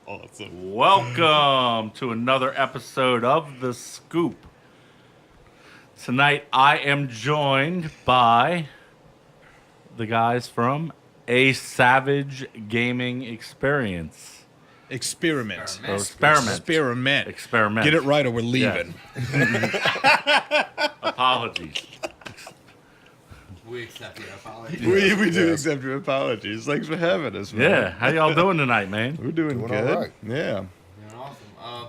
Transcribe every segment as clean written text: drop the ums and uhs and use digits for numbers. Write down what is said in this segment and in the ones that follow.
Awesome. Welcome to another episode of The Scoop. Tonight I am joined by the guys from A Savage Gaming Experience. Experiment. Or Experiment. Experiment. Get it right or we're leaving. Apologies. We accept your apology. We do accept your apologies. Thanks for having us, man. Yeah, how y'all doing tonight, man? We're doing Doing good. all right. Yeah. Doing awesome. I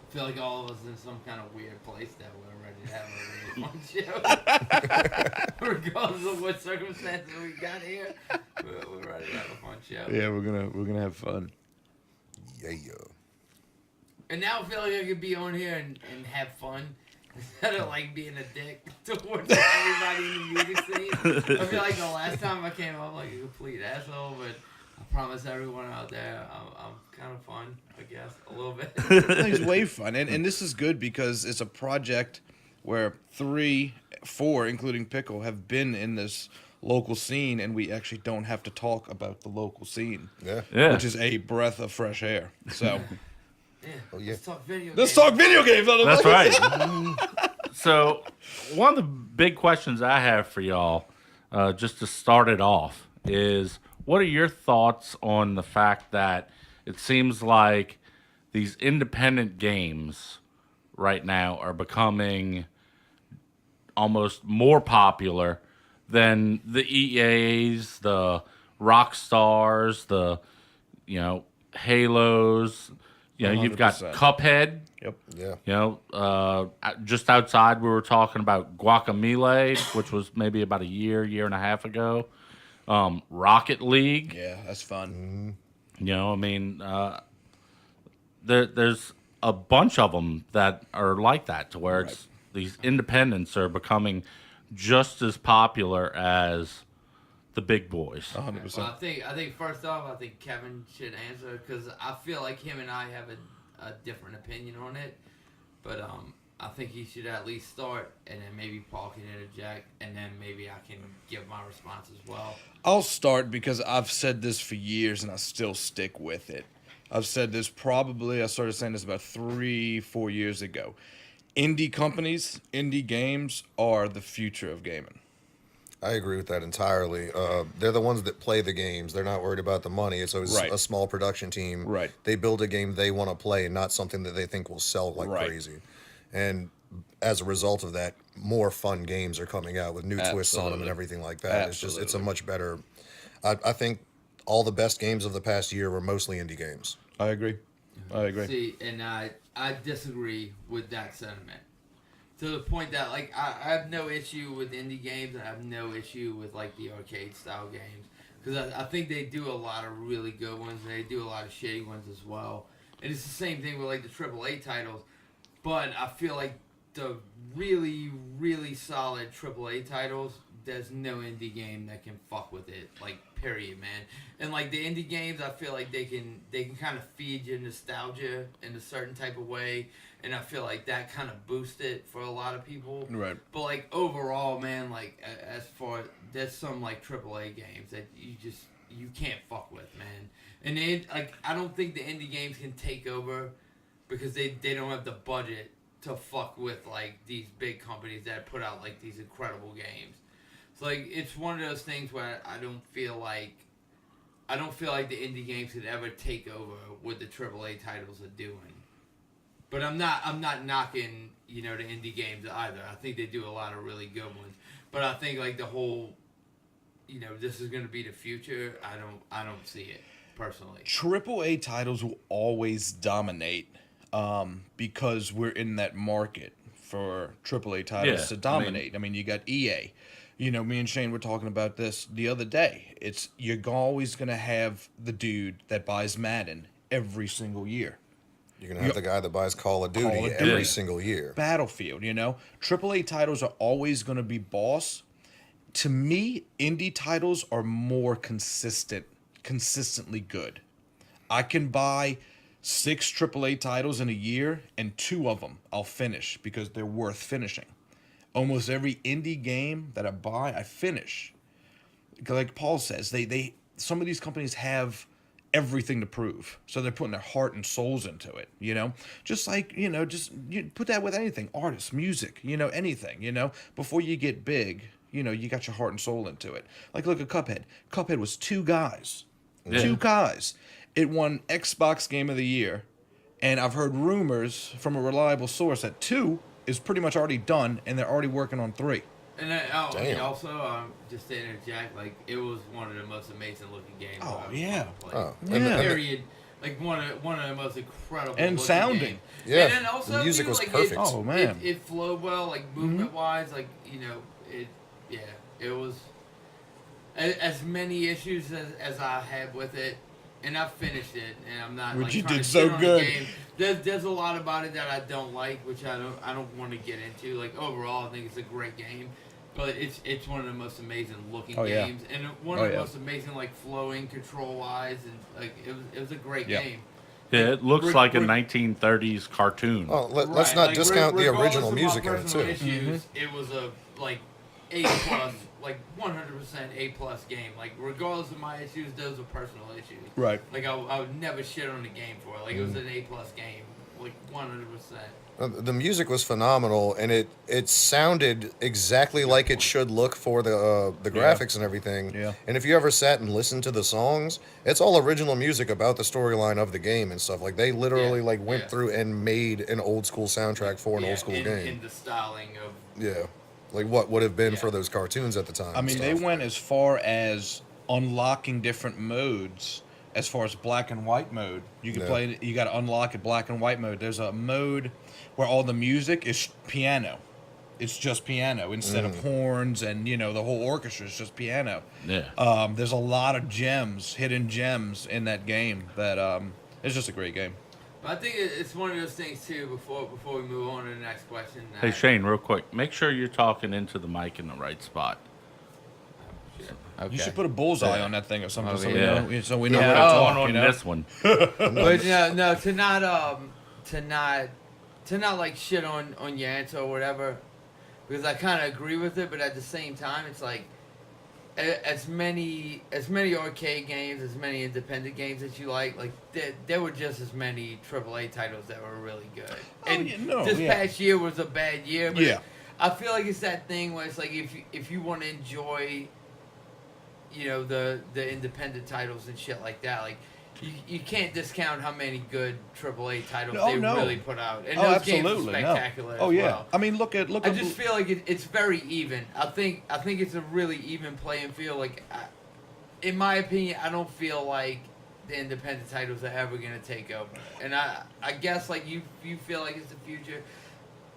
feel like all of us in some kind of weird place that we're ready to have a really fun show. Regardless of what circumstances we got here, we're ready to have a fun show. Yeah, we're gonna have fun. Yeah. And now I feel like I could be on here and have fun instead of like being a dick towards everybody in the music scene. I feel like the last time I came up like a complete asshole, but I promise everyone out there I'm kind of fun, I guess, a little bit. It's way fun, and this is good because it's a project where 3, 4, including Pickle, have been in this local scene, and we actually don't have to talk about the local scene, Yeah. which is a breath of fresh air. So Yeah. Oh, yeah. Let's talk video let's games. talk video games. That's right. So, one of the big questions I have for y'all, just to start it off, is what are your thoughts on the fact that it seems like these independent games right now are becoming almost more popular than the EAs, the Rockstars, the Halos. You've got 100%. Cuphead. Yep. Yeah. Just outside, we were talking about Guacamelee, which was maybe about a year and a half ago. Rocket League. Yeah, that's fun. There's a bunch of them that are like that, to where it's these independents are becoming just as popular as the big boys. 100%. Well, I think first off, I think Kevin should answer because I feel like him and I have a different opinion on it. But I think he should at least start, and then maybe Paul can interject, and then maybe I can give my response as well. I'll start because I've said this for years and I still stick with it. I've said this I started saying this about 3-4 years ago. Indie companies, indie games are the future of gaming. I agree with that entirely. They're the ones that play the games. They're not worried about the money. It's always Right. a small production team. Right. They build a game they want to play, and not something that they think will sell like Right. crazy. And as a result of that, more fun games are coming out with new twists on them and Absolutely. everything like that. It's a Absolutely. much better. I think all the best games of the past year were mostly indie games. I agree. See, and I disagree with that sentiment. To the point that, like, I have no issue with indie games, and I have no issue with, like, the arcade-style games. Because I think they do a lot of really good ones, and they do a lot of shitty ones as well. And it's the same thing with, like, the AAA titles. But I feel like the really, really solid AAA titles, there's no indie game that can fuck with it. Like, period, man. And, like, the indie games, I feel like they can kind of feed your nostalgia in a certain type of way. And I feel like that kind of boosts it for a lot of people. Right. But, like, overall, man, like, as far there's some, like, AAA games that you can't fuck with, man. And they, like, I don't think the indie games can take over because they don't have the budget to fuck with, like, these big companies that put out, like, these incredible games. So, like, it's one of those things where I don't feel like the indie games could ever take over what the AAA titles are doing. But I'm not knocking, the indie games either. I think they do a lot of really good ones. But I think, like, the whole, this is going to be the future. I don't see it personally. AAA titles will always dominate because we're in that market for AAA titles Yeah, to dominate. I mean, you got EA. Me and Shane were talking about this the other day. You're always going to have the dude that buys Madden every single year. You're going to have the guy that buys Call of Duty Call of every Duty. single year. Battlefield, AAA titles are always going to be boss. To me, indie titles are more consistently good. I can buy 6 AAA titles in a year, and 2 of them I'll finish because they're worth finishing. Almost every indie game that I buy, I finish. Like Paul says, some of these companies have everything to prove. So they're putting their heart and souls into it, you know? Just like, just you put that with anything, artists, music, anything, before you get big, you got your heart and soul into it. Like, look at Cuphead. Cuphead was two guys. Yeah. Two guys. It won Xbox Game of the Year. And I've heard rumors from a reliable source that 2 is pretty much already done, and they're already working on 3. And Damn. also, just to interject, like, it was one of the most amazing looking games Oh, I've yeah. ever played. Oh, Yeah. Period. Like one of the most incredible And looking sounding. games. Yeah, And then also the music too, was like, perfect. Oh, man. It flowed well, like movement wise, like it was as many issues as I had with it, and I finished it, and I'm not Which like you trying did to so shit on good. the game. There's a lot about it that I don't like, which I don't want to get into. Like overall, I think it's a great game, but it's one of the most amazing looking Oh, yeah. games, and one Oh, of the yeah. most amazing like flowing control wise, and like it was a great Yeah. game. Yeah, it looks Rick- like a Rick- 1930s cartoon. Oh, let's Right, not like, discount the regardless original of my music in it personal too. Issues, It was a like A plus, like 100% A plus game. Like regardless of my issues, those are personal issues. Right. Like I would never shit on the game for it. Like it was an A plus game, like 100%. The music was phenomenal, and it sounded exactly like it should look for the graphics and everything. Yeah. And if you ever sat and listened to the songs, it's all original music about the storyline of the game and stuff. Like they literally Yeah, went yeah. through and made an old school soundtrack for an old school in, game. In the styling of Yeah, like what would have been Yeah. for those cartoons at the time. I and mean, they stuff. went as far as unlocking different modes. As far as black and white mode, you can Yeah. play it. You got to unlock it black and white mode. There's a mode where all the music is piano. It's just piano instead of horns, and the whole orchestra is just piano. Yeah. There's a lot of gems, hidden gems in that game. That it's just a great game. But I think it's one of those things too. Before we move on to the next question. Hey that- Shane, real quick, make sure you're talking into the mic in the right spot. Okay. You should put a bullseye on that thing or something, Oh, so, yeah. we know Yeah. where to What's talk. going on You know? in this one? But no, to not like shit on your answer or whatever, because I kind of agree with it, but at the same time, it's like as many arcade games, as many independent games that you like there were just as many AAA titles that were really good. And this past year was a bad year, but Yeah. I feel like it's that thing where it's like if you want to enjoy, the independent titles and shit like that, like. You can't discount how many good AAA titles they really put out, and those games are spectacular. Oh as yeah. well. I mean, look I at. just feel like it's very even. I think it's a really even playing field. Like, in my opinion, I don't feel like the independent titles are ever gonna take over. And I guess like you feel like it's the future.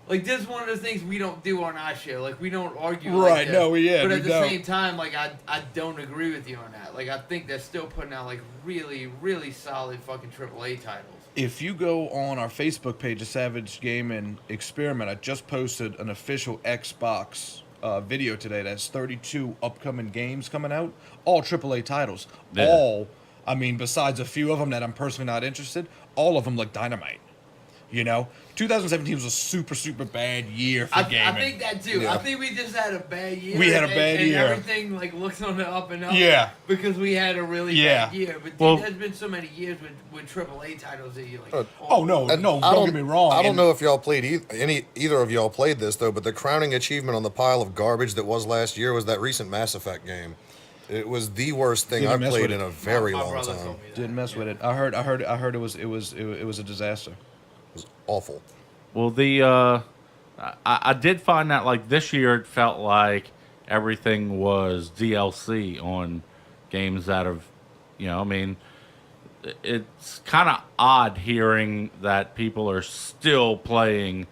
Like this is one of the things we don't do on our show. Like we don't argue. Right, Like this. no, yeah, But we at the don't. same time, like I don't agree with you on that. Like I think they're still putting out like really really solid fucking AAA titles. If you go on our Facebook page, the Savage Gaming Experiment, I just posted an official Xbox video today. That's 32 upcoming games coming out, all AAA titles. Yeah. All, I mean, besides a few of them that I'm personally not interested, all of them look dynamite. 2017 was a super, super bad year for gaming. I think that too. Yeah. I think we just had a bad year. We had a bad and year. Everything like looks on the up and up. Yeah. Because we had a really Yeah. bad year. But Well- there's been so many years with AAA titles that you're like, Oh no, And no! I Don't get me wrong. I don't and- know if y'all played either of y'all played this though, but the crowning achievement on the pile of garbage that was last year was that recent Mass Effect game. It was the worst thing Didn't I've mess played with in it. a very my long brother time. told me that. Didn't mess with it. I heard it was a disaster. It was awful. Well, I did find that like this year it felt like everything was DLC on games that have, I mean, it's kind of odd hearing that people are still playing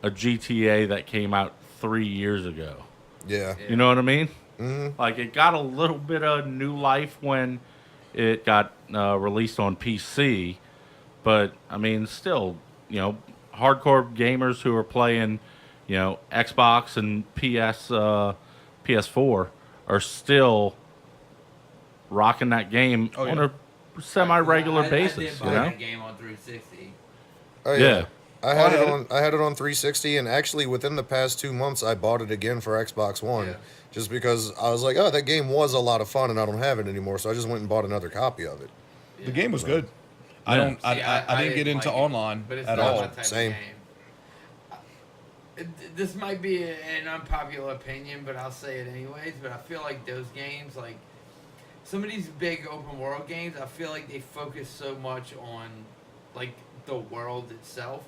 a GTA that came out 3 years ago. Yeah. You know what I mean? Mm-hmm. Like it got a little bit of new life when it got released on PC, but I mean, still, hardcore gamers who are playing, Xbox and PS4 are still rocking that game Oh, on yeah. a semi-regular I basis. did buy that game on 360. Oh Yeah. I had had it on. I had it on 360, and actually within the past 2 months, I bought it again for Xbox One, Yeah. just because I was like, oh, that game was a lot of fun, and I don't have it anymore, so I just went and bought another copy of it. The game was good. Yeah. I don't. See, I didn't get into like it, online but it's at not all. my type Same. of game. This might be an unpopular opinion, but I'll say it anyways. But I feel like those games, like some of these big open world games, I feel like they focus so much on like the world itself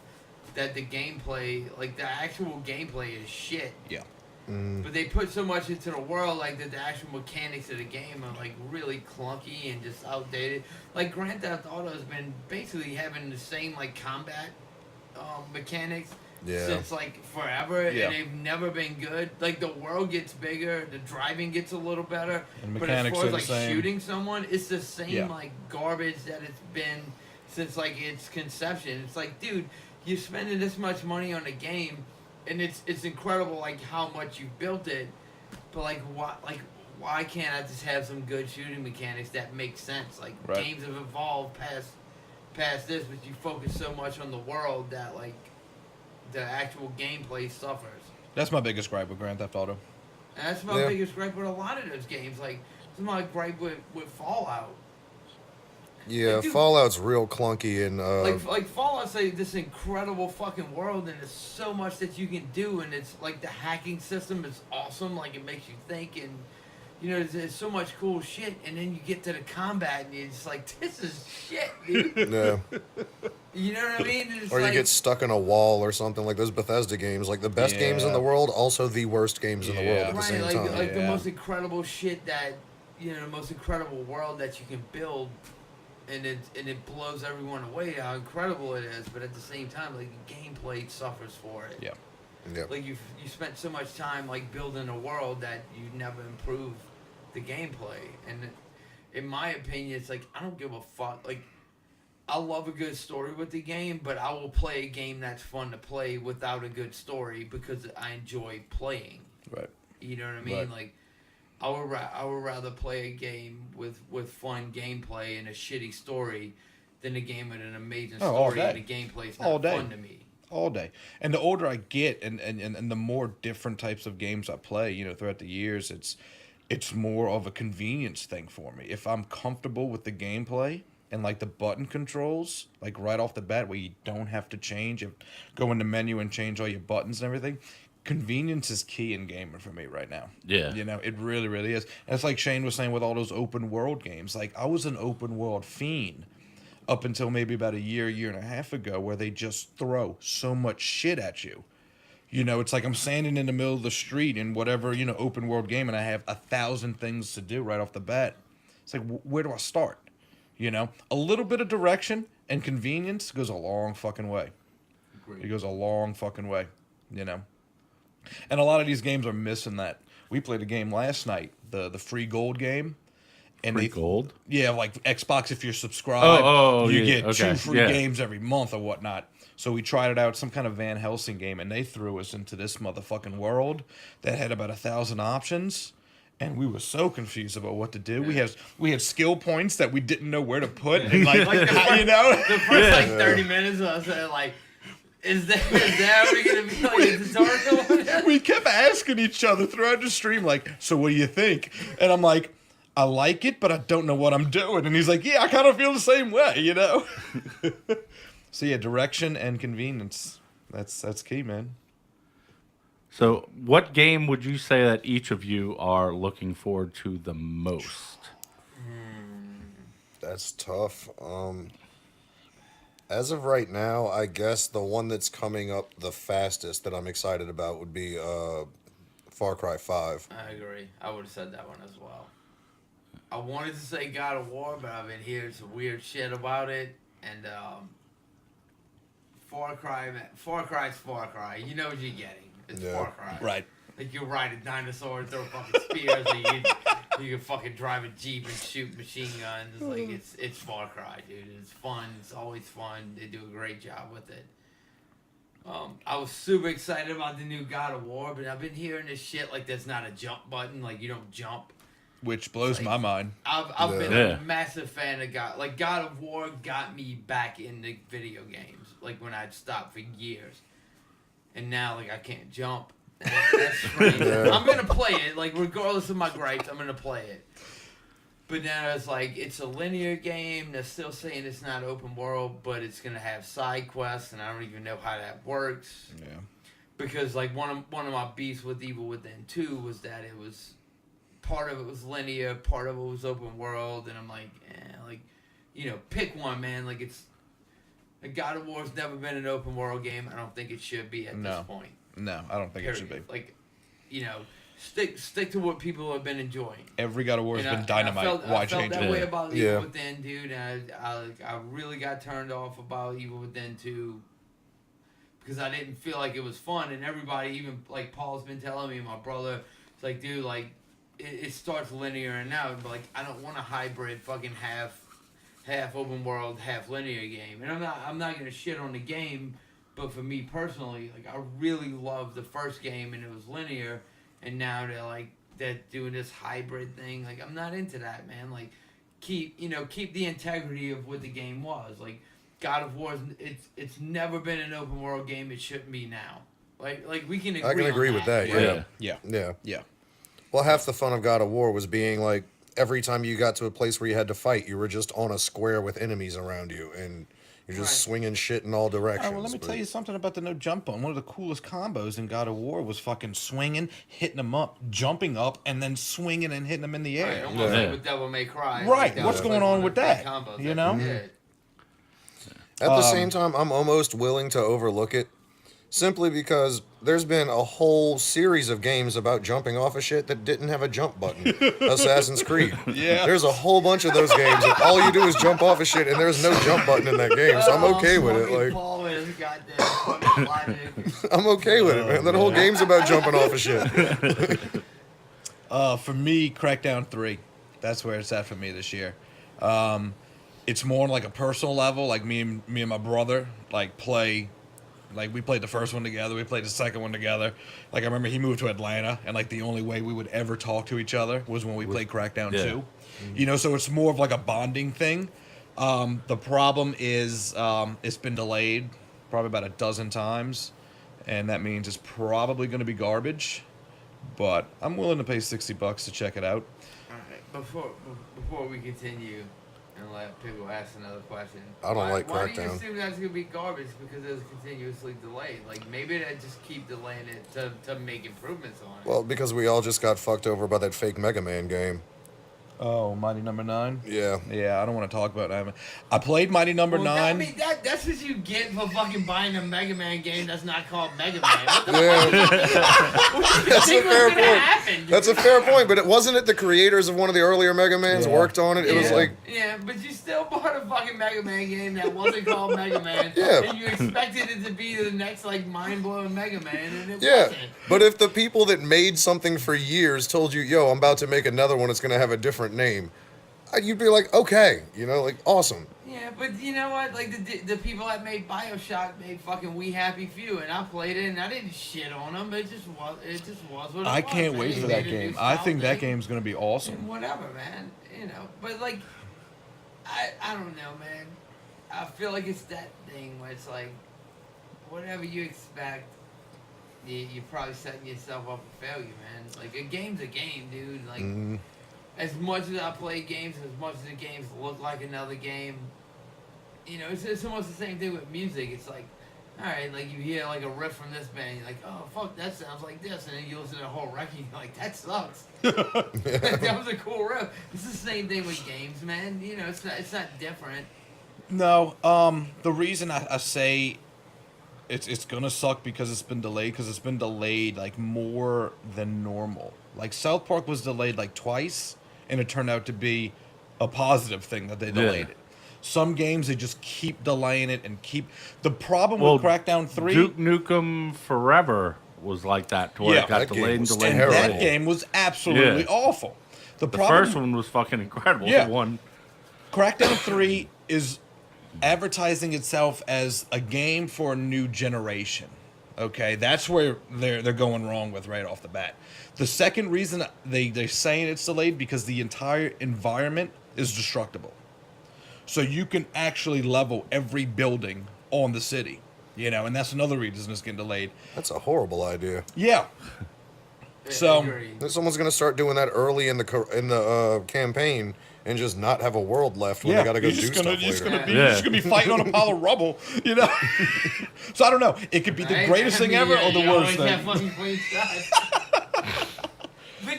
that the gameplay, like the actual gameplay, is shit. Yeah. But they put so much into the world, like that the actual mechanics of the game are like really clunky and just outdated. Like Grand Theft Auto has been basically having the same like combat mechanics Yeah. since like forever, Yeah. and they've never been good. Like the world gets bigger, the driving gets a little better, And but as mechanics far are as the like same. shooting someone, it's the same Yeah. like garbage that it's been since like its conception. It's like, dude, you're spending this much money on a game, and it's incredible like how much you built it, but why can't I just have some good shooting mechanics that make sense? Like Right. games have evolved past this, but you focus so much on the world that like the actual gameplay suffers. That's my biggest gripe with Grand Theft Auto. And that's my Yeah. biggest gripe with a lot of those games. Like that's my gripe with Fallout. Yeah, Like, dude- Fallout's real clunky and Like Fallout's like this incredible fucking world, and there's so much that you can do, and it's like the hacking system is awesome. Like it makes you think, and you know there's so much cool shit. And then you get to the combat, and you're just like, this is shit, dude. yeah. You know what I mean? It's Or you like, get stuck in a wall or something like those Bethesda games, like the best games in Yeah. the world, also the worst games in the world Yeah. at the right, same like time. like the Yeah. most incredible shit that the most incredible world that you can build. And it blows everyone away how incredible it is, but at the same time, like the gameplay suffers for it. Yeah. Yeah. Like you spent so much time like building a world that you never improve the gameplay. And in my opinion, it's like I don't give a fuck. Like I love a good story with the game, but I will play a game that's fun to play without a good story because I enjoy playing. Right. You know what I mean? Right. Like, I would rather play a game with fun gameplay and a shitty story than a game with an amazing Oh, all story day. and the gameplay's All not day. fun to me. All day. And the older I get and the more different types of games I play, throughout the years, it's more of a convenience thing for me. If I'm comfortable with the gameplay and like the button controls, like right off the bat where you don't have to go in the menu and change all your buttons and everything. Convenience is key in gaming for me right now. Yeah. It really, really is. And it's like Shane was saying with all those open world games. Like I was an open world fiend up until maybe about a year and a half ago, where they just throw so much shit at you. It's like I'm standing in the middle of the street in whatever, open world game, and I have 1,000 things to do right off the bat. It's like, where do I start? A little bit of direction and convenience goes a long fucking way. It goes a long fucking way, And a lot of these games are missing that. We played a game last night, the free gold game. And Free gold? Yeah, like Xbox, if you're subscribed, you yeah, get okay, 2 free yeah. games every month or whatnot. So we tried it out, some kind of Van Helsing game, and they threw us into this motherfucking world that had about 1,000 options. And we were so confused about what to do. We had skill points that we didn't know where to put. And like, Like the the first like 30 minutes, I was like, is that ever gonna be like a tutorial? we kept asking each other throughout the stream, like, so what do you think? And I'm like, I like it, but I don't know what I'm doing. And he's like, yeah, I kind of feel the same way, So yeah, direction and convenience. That's key, man. So, what game would you say that each of you are looking forward to the most? That's tough. As of right now, I guess the one that's coming up the fastest that I'm excited about would be Far Cry 5. I agree. I would have said that one as well. I wanted to say God of War, but I've been hearing some weird shit about it. And Far Cry's Far Cry. You know what you're getting. It's Yeah. Far Cry. Right. Like you ride a dinosaur and throw fucking spears, or you can fucking drive a Jeep and shoot machine guns. It's like it's Far Cry, dude. It's fun. It's always fun. They do a great job with it. I was super excited about the new God of War, but I've been hearing this shit like there's not a jump button, like you don't jump. Which blows my mind. I've been Yeah. a massive fan of God of War got me back into video games, like when I'd stopped for years, and now like I can't jump. That's strange. Yeah. I'm gonna play it, like regardless of my gripes, I'm gonna play it. But then it's like it's a linear game. They're still saying it's not open world, but it's gonna have side quests, and I don't even know how that works. Yeah. Because like one of my beefs with Evil Within 2 was that it was part of it was linear, part of it was open world, and I'm like, pick one, man. Like God of War's never been an open world game. I don't think it should be at this point. No, I don't think it should be. Period. Like, stick to what people have been enjoying. Every God of War has been dynamite. I felt change that it? way about Yeah. Evil Within, dude. And I really got turned off about Evil Within 2 because I didn't feel like it was fun. And everybody, even like Paul's been telling me, my brother, it's like, dude, like it starts linear and now, but like I don't want a hybrid fucking half open world, half linear game. And I'm not gonna shit on the game, but for me personally, like I really loved the first game and it was linear, and now they're doing this hybrid thing. Like I'm not into that, man. Like keep the integrity of what the game was. Like God of War, it's never been an open world game. It shouldn't be now. Like we can agree. I can agree with that. right? Yeah. Yeah. Yeah. Well, half the fun of God of War was being like every time you got to a place where you had to fight, you were just on a square with enemies around you, and you're just Right. swinging shit in all directions. All right, well, let me tell you something about the no jump button. One of the coolest combos in God of War was fucking swinging, hitting them up, jumping up, and then swinging and hitting them in the Right, air. almost Yeah. like with Devil May Cry. Right, Like, that what's was, going like, on one of with the big that? combos You that know? they did. At the same time, I'm almost willing to overlook it simply because there's been a whole series of games about jumping off of shit that didn't have a jump button. Assassin's Creed. Yeah. There's a whole bunch of those games and all you do is jump off of shit and there's no jump button in that game. So I'm okay with it. Smoking Like Paul and his goddamn fucking logic. I'm okay with it, man. That whole game's about jumping off of shit. For me, Crackdown 3. That's where it's at for me this year. It's more on like a personal level. Like me and my brother play. Like we played the first one together. We played the second one together. Like I remember he moved to Atlanta, and like the only way we would ever talk to each other was when we played Crackdown 2. So it's more of like a bonding thing. The problem is it's been delayed probably about a dozen times, and that means it's probably going to be garbage. But I'm willing to pay $60 to check it out. Alright, before we continue and let people ask another question. I don't like Why do you Crackdown. assume that's gonna be garbage? Because it was continuously delayed. Like maybe they just keep delaying it to make improvements on it. Well, because we all just got fucked over by that fake Mega Man game. Oh, Mighty Number 9? Yeah. Yeah, I don't want to talk about it. I played Mighty Number Well, 9. I mean, that's what you get for fucking buying a Mega Man game that's not called Mega Man. What the Yeah. fuck? That's a fair gonna point. happen? That's a fair point, but it wasn't it the creators of one of the earlier Mega Mans Yeah. worked on it? It was Yeah. like Yeah, but you still bought a fucking Mega Man game that wasn't called Mega Man. Yeah. And you expected it to be the next, like, mind-blowing Mega Man, and it yeah. wasn't. But if the people that made something for years told you, "Yo, I'm about to make another one. It's going to have a different name," you'd be like, "Okay, like awesome." Yeah, but you know what? Like, the people that made Bioshock made fucking We Happy Few, and I played it, and I didn't shit on them. It just was what it I was. can't man. wait They for made that a new game. I style think that thing. game's going to be awesome. Whatever, man. But like, I don't know, man. I feel like it's that thing where it's like, whatever you expect, you're probably setting yourself up for failure, man. Like a game's a game, dude. Like as much as I play games, as much as the games look like another game, it's almost the same thing with music. It's like, all right, like you hear like a riff from this band, you're like, oh fuck, that sounds like this, and then you listen to the whole record, you're like, that sucks. That was a cool riff. It's the same thing with games, man. It's not different. No, the reason I say it's gonna suck because it's been delayed like more than normal. Like South Park was delayed like twice, and it turned out to be a positive thing that they delayed it. Some games they just keep delaying it and keep. The problem with Crackdown 3, Duke Nukem Forever was like that, to where Yeah, it got that game delayed and was delayed. and and that delayed. game was absolutely Yeah. awful. The The problem, first one was fucking incredible. Yeah. The one, Crackdown 3 is advertising itself as a game for a new generation. Okay, that's where they're going wrong with right off the bat. The second reason they're saying it's delayed because the entire environment is destructible. So you can actually level every building on the city, and that's another reason it's getting delayed. That's a horrible idea. Yeah. So- Agreed. Then someone's gonna start doing that early in the campaign and just not have a world left when they gotta go do stuff later. You're just gonna be fighting on a pile of rubble, you know. So I don't know. It could be the Right? greatest thing ever or the You worst always have thing. fucking clean shots. But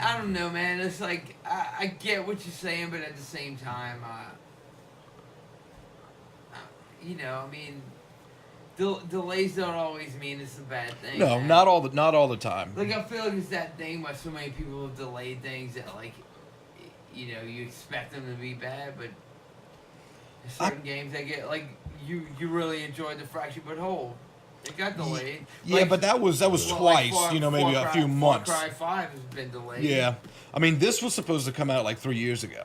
I don't know, man. It's like I get what you're saying, but at the same time, you know, I mean, delays don't always mean it's a bad thing. No, man. not all the time. Like I feel like it's that thing why so many people have delayed things that like, you know, you expect them to be bad, but there's certain games that get like you really enjoyed the Fractured But Whole. It got delayed. Yeah, Like, but that was well, twice. like you know, maybe a few Far months. Cry 5 has been delayed. Yeah, I mean, this was supposed to come out like 3 years ago.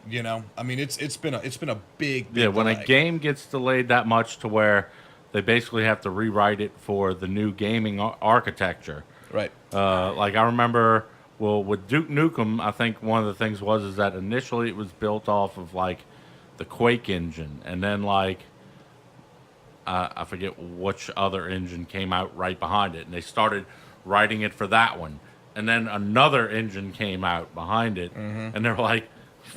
You know, I mean, it's been a big Yeah, when a delay. game gets delayed that much to where they basically have to rewrite it for the new gaming architecture. Right. Like I remember, well, with Duke Nukem, I think one of the things was that initially it was built off of like the Quake engine, and then like I forget which other engine came out right behind it, and they started writing it for that one, and then another engine came out behind it, and they're like,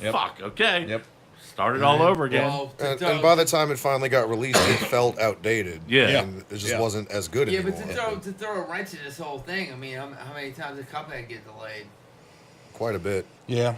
Yep. "Fuck, okay, Yep. start it all over again." Well, And by the time it finally got released, it felt outdated. Yeah. And it just Yeah. wasn't as good yeah, anymore. but to throw a wrench in this whole thing, I mean, how many times did Cuphead get delayed? Quite a bit. Yeah.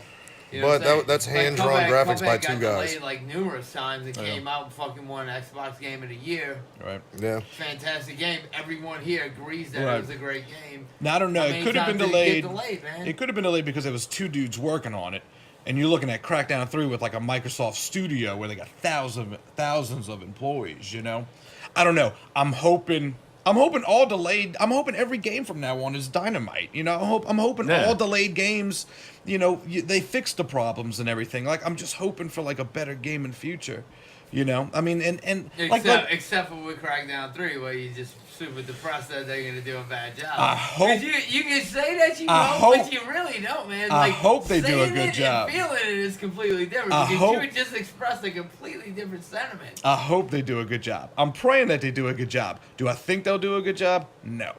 You know But what I'm saying? that's hand-drawn Cuphead- graphics by Cuphead two got guys. delayed, like numerous times. It came out and fucking won Xbox Game of the Year. Right. Yeah. Fantastic game. Everyone here agrees that Right. it was a great game. Now I don't know. How It many could have been times did it get delayed. delayed, man? It could have been delayed because there was two dudes working on it, and you're looking at Crackdown 3 with like a Microsoft Studio where they got thousands of employees. You know, I don't know. I'm hoping all delayed. I'm hoping every game from now on is dynamite. You know, I'm hoping Yeah. all delayed games. You know, they fix the problems and everything. Like I'm just hoping for like a better game in future. You know, I mean, and Except for with Crackdown 3, where you just super depressed that they're gonna do a bad job. I hope- 'Cause you can say that you I won't, hope- but you really don't, man. I Like, hope they do a saying good it job. And feeling it is completely different. I Because hope- you just expressed a completely different sentiment. I hope they do a good job. I'm praying that they do a good job. Do I think they'll do a good job? No.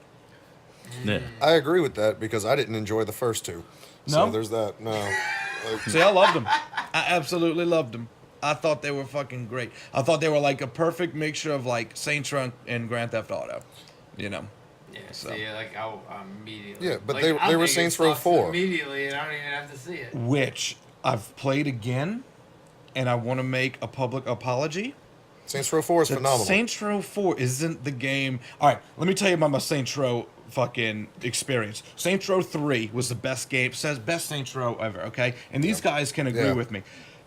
Yeah. I agree with that because I didn't enjoy the first two. So No? there's that. No. Like, See, I loved them. I absolutely loved them. I thought they were fucking great. I thought they were like a perfect mixture of like Saints Row and Grand Theft Auto. You know. Yeah, So. see, like I immediately. Yeah, but like, they I were think it Saints Row sucks 4. immediately, and I don't even have to see it. Which I've played again, and I want to make a public apology. Saints Row 4 is That phenomenal. Saints Row 4 isn't the game. All right, let me tell you about my Saints Row fucking experience. Saints Row 3 was the best game, says best Saints Row ever, okay? And these guys can agree Yeah. with me.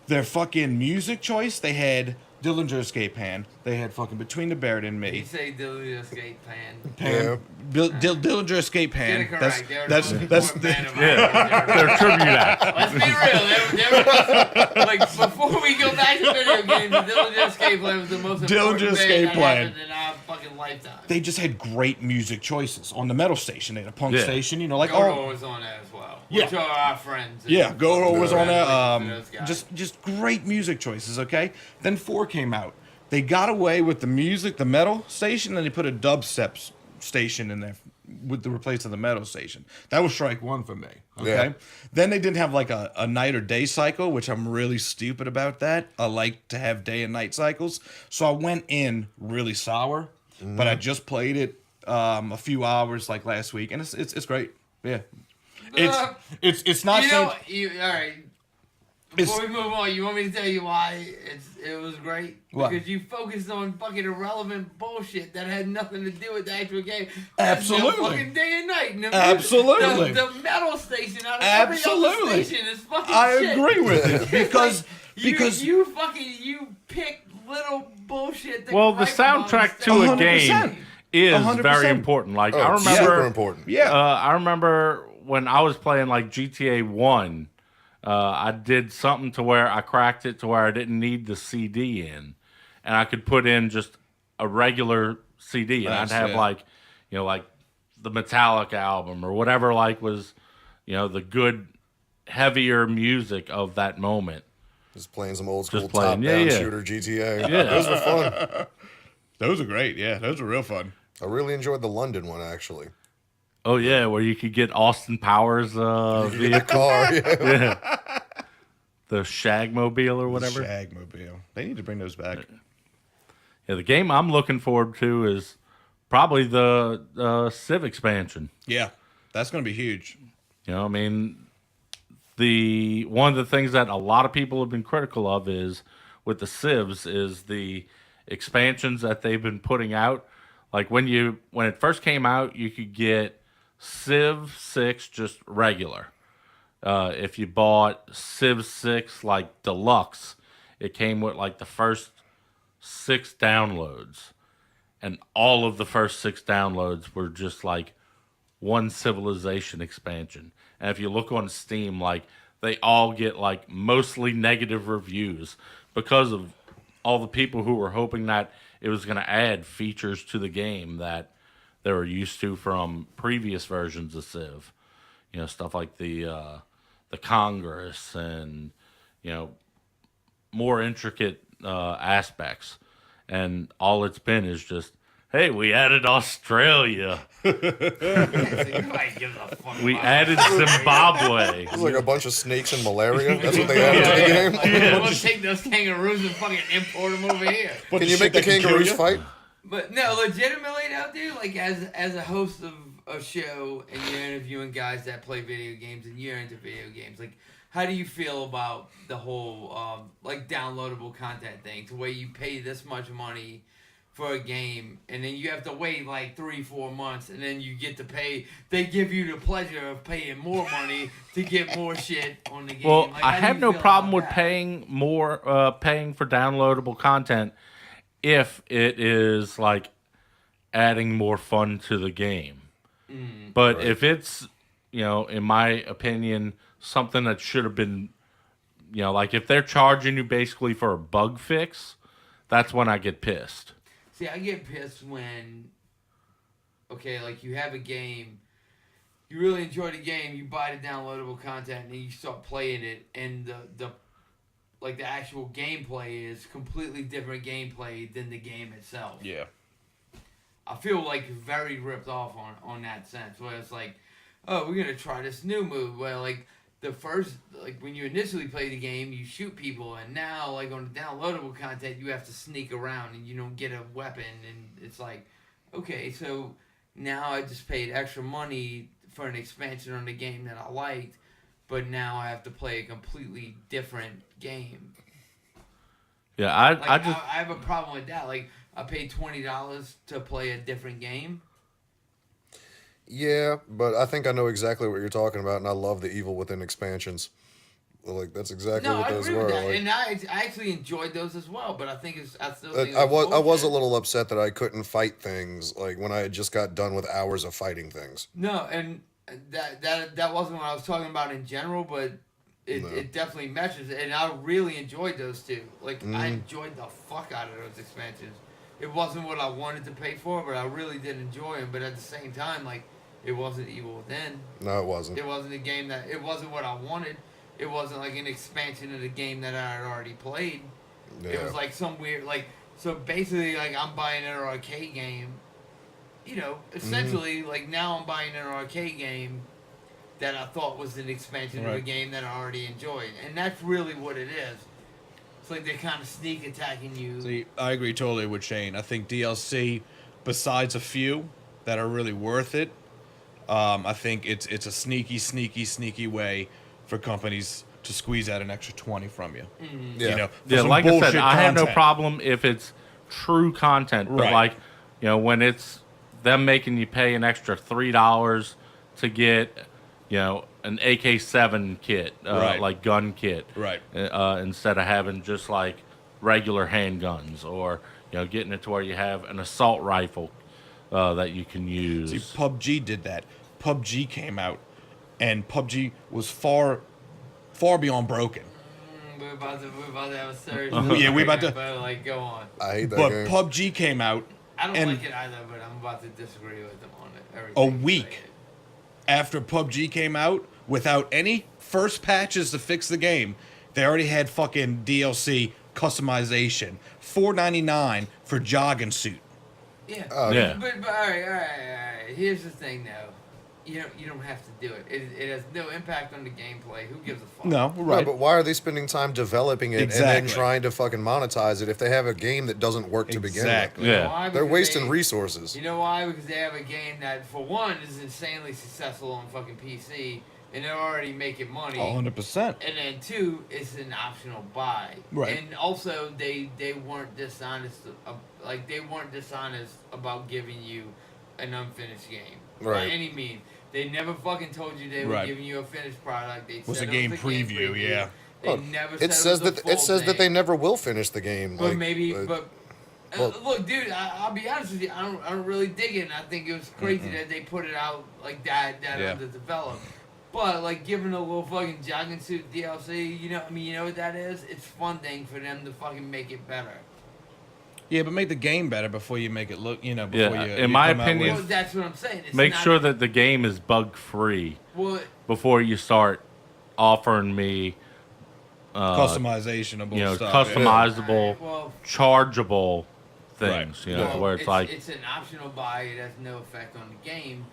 Their fucking music choice, they had Dillinger Escape Pan, they had fucking Between the Buried and You Me. say Dillinger Escape Pan. Pan, Dillinger Escape Get Pan. it correct. They were That's the most that's important band of Yeah. ours. They're tribute act. Let's be real. They were, like before we go back to video games, the Dillinger Escape Plan was the most Dillinger important band Escape that Plan. happened in our fucking lifetime. they just had great music choices on the metal station. They had a punk Yeah. station, you know, like Godo was on that as well. Yeah. Which are our friends. Yeah, Goro was on there. Congratulations to those guys. Just great music choices. Okay, then 4 came out. They got away with the music, the metal station, and they put a dubstep station in there with the replace of the metal station. That was strike one for me. Okay, Yeah. then they didn't have like a night or day cycle, which I'm really stupid about. That I like to have day and night cycles, so I went in really sour. But I just played it a few hours like last week, and it's great. Yeah, it's not. You know, Saints- all right. Before we move on, you want me to tell you why it was great? What? Because you focused on fucking irrelevant bullshit that had nothing to do with the actual game. Absolutely. That's no fucking day and night. And Absolutely. The metal station out of Absolutely. every other station is fucking I shit. agree with it It's because like, because you pick little bullshit. That Well, the gripe about soundtrack instead to of- a 100%. game is 100%. very important. Like Oh, I super remember, important. yeah. I remember when I was playing like GTA 1, I did something to where I cracked it to where I didn't need the CD in, and I could put in just a regular CD, and Nice, I'd have yeah. like, you know, like the Metallica album or whatever, like was, you know, the good heavier music of that moment. Just playing some old school Just playing, top-down yeah, yeah. shooter GTA. Yeah. Those were fun. Those are great. Yeah, those are real fun. I really enjoyed the London one, actually. Oh yeah, where you could get Austin Powers The vehicle, car, yeah. the Shagmobile or whatever. Shagmobile. They need to bring those back. Yeah, the game I'm looking forward to is probably the Civ expansion. Yeah, that's going to be huge. You know, I mean, the one of the things that a lot of people have been critical of is with the Civs is the expansions that they've been putting out. Like when it first came out, you could get Civ 6 just regular. If you bought Civ 6 like deluxe, it came with like the first 6 downloads, and all of the first 6 downloads were just like one Civilization expansion. And if you look on Steam, like they all get like mostly negative reviews because of all the people who were hoping that it was going to add features to the game that they were used to from previous versions of Civ. You know, stuff like the Congress and, you know, more intricate aspects. And all it's been is just, hey, we added Australia. Nobody gives a fuck We about added that. Zimbabwe. It's like a bunch of snakes and malaria. That's what they added to the game. Like, we'll take those kangaroos and fucking import them over here. Can you make the kangaroos fight? But no, legitimately though, dude, like as a host of a show and you're interviewing guys that play video games and you're into video games, like how do you feel about the whole like downloadable content thing to where you pay this much money for a game and then you have to wait like 3-4 months and then you get to pay, they give you the pleasure of paying more money to get more shit on the game. Well, Like, I how do have you no feel problem about with that? paying for downloadable content if it is like adding more fun to the game. But if it's, you know, in my opinion, something that should have been, you know, like if they're charging you basically for a bug fix, that's when I get pissed. See, I get pissed when, okay, like you have a game, you really enjoy the game, you buy the downloadable content, and you start playing it, and the actual gameplay is completely different gameplay than the game itself. Yeah. I feel like very ripped off on that sense, where it's like, oh, we're gonna try this new move. Where like the first, like when you initially play the game, you shoot people, and now like on the downloadable content, you have to sneak around and you don't get a weapon, and it's like, okay, so now I just paid extra money for an expansion on the game that I liked, but now I have to play a completely different game. Yeah, Like I just I have a problem with that. Like I paid $20 to play a different game. Yeah, but I think I know exactly what you're talking about, and I love the Evil Within expansions. Like that's exactly No, what I those agree were. with that, Like, and I actually enjoyed those as well. But I think I still think I it was a bullshit. little upset that I couldn't fight things like when I had just got done with hours of fighting things. No, and that wasn't what I was talking about in general, but No. it definitely matches, and I really enjoyed those two. Like I Mhm. enjoyed the fuck out of those expansions. It wasn't what I wanted to pay for, but I really did enjoy them. But at the same time, like it wasn't Evil Within. No, it wasn't. It wasn't a game that it wasn't what I wanted. It wasn't like an expansion of the game that I had already played. It Yeah. was like some weird like so basically like I'm buying an arcade game. You know, essentially like now I'm buying an arcade game that I thought was an expansion of a Right. game that I already enjoyed. And that's really what it is. It's like they're kind of sneak attacking you. See, I agree totally with Shane. I think DLC, besides a few that are really worth it, I think it's a sneaky way for companies to squeeze out an extra 20 from you. Yeah. You know, for yeah, some like I said, bullshit I have no content. problem if it's true content, but Right. like, you know, when it's them making you pay an extra $3 to get, you know, an AK-7 kit, Right. like gun kit, Right. instead of having just like regular handguns, or you know, getting it to where you have an assault rifle that you can use. See, PUBG did that. PUBG came out, and PUBG was far beyond broken. We're about to have a serious Yeah, we about to- but like go on. I hate that But game. PUBG came out I don't And- like it either, but I'm about to disagree with them on it. a Everything week after PUBG came out without any first patches to fix the game. They already had fucking DLC customization, $4.99 for jogging suit. Yeah. Oh, Yeah. But all right. Here's the thing, though. you don't have to do it. It has no impact on the gameplay. Who gives a fuck? No, No, right. but why are they spending time developing it and Exactly. then trying to fucking monetize it if they have a game that doesn't work to begin Exactly. with? You know Yeah. why? They're Because wasting they- resources. You know why? Because they have a game that, for one, is insanely successful on fucking PC, and they're already making money. 100%. And then two, it's an optional buy. Right. And also, they weren't dishonest. They weren't dishonest about giving you an unfinished game by Right. any means. They never fucking told you they were Right. giving you a finished product. They Was said a it game was preview, yeah. They Oh, never said It says was a that full it says that they thing. never will finish the game. But like, maybe, uh, but well- look, dude, I'll be honest with you. I don't really dig it. And I think it was crazy that they put it out like that Yeah. underdeveloped. But like giving a little fucking jogging suit DLC, you know what that is? It's funding for them to fucking make it better. Yeah, but make the game better before you make it look, before Yeah, you. in you my come out with- opinion- Well, that's what I'm saying. It's Make not- sure that the game is bug free Well, before you start offering me, customization of stuff. yeah. customizable, well, chargeable Right. things. You know, well, where it's like, it's an optional buy. It has no effect on the game.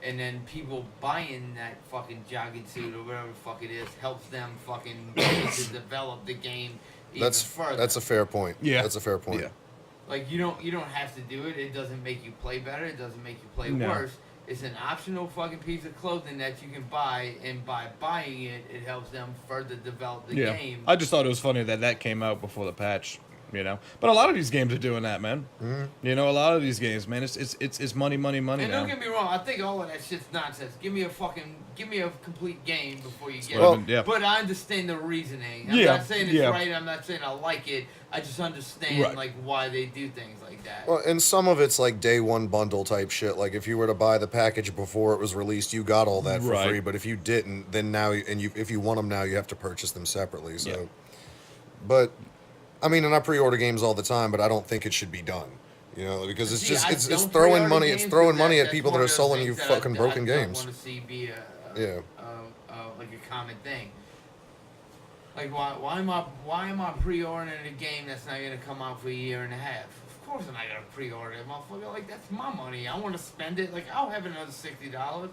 And then people buying that fucking jogging suit or whatever the fuck it is helps them fucking to develop the game even further. that's a fair point. Yeah. That's a fair point. Yeah. Like you don't have to do it. It doesn't make you play better. It doesn't make you play No. worse. It's an optional fucking piece of clothing that you can buy, and by buying it, it helps them further develop the Yeah. game. I just thought it was funny that came out before the patch, But a lot of these games are doing that, man. Mm-hmm. A lot of these games, man, it's money and now. don't get me wrong, I think all of that shit's nonsense. Give me a complete game before you get Well, it. yeah. But I understand the reasoning. I'm Yeah, not saying it's yeah. right. I'm not saying I like it. I just understand Right. like why they do things like that. Well, and some of it's like day one bundle type shit. Like if you were to buy the package before it was released, you got all that for Right. free. But if you didn't, then now if you want them now, you have to purchase them separately. So, Yeah. but I mean, and I pre-order games all the time, but I don't think it should be done. Because it's See, just I it's don't throwing pre-order money. games It's throwing because money at that's people one that are of the selling you things that fucking broken I games. don't want to see be Yeah. like a common thing. Like why am I pre-ordering a game that's not gonna come out for a year and a half? Of course I'm not gonna pre-order it, motherfucker. Like that's my money. I want to spend it. Like I'll have another $60.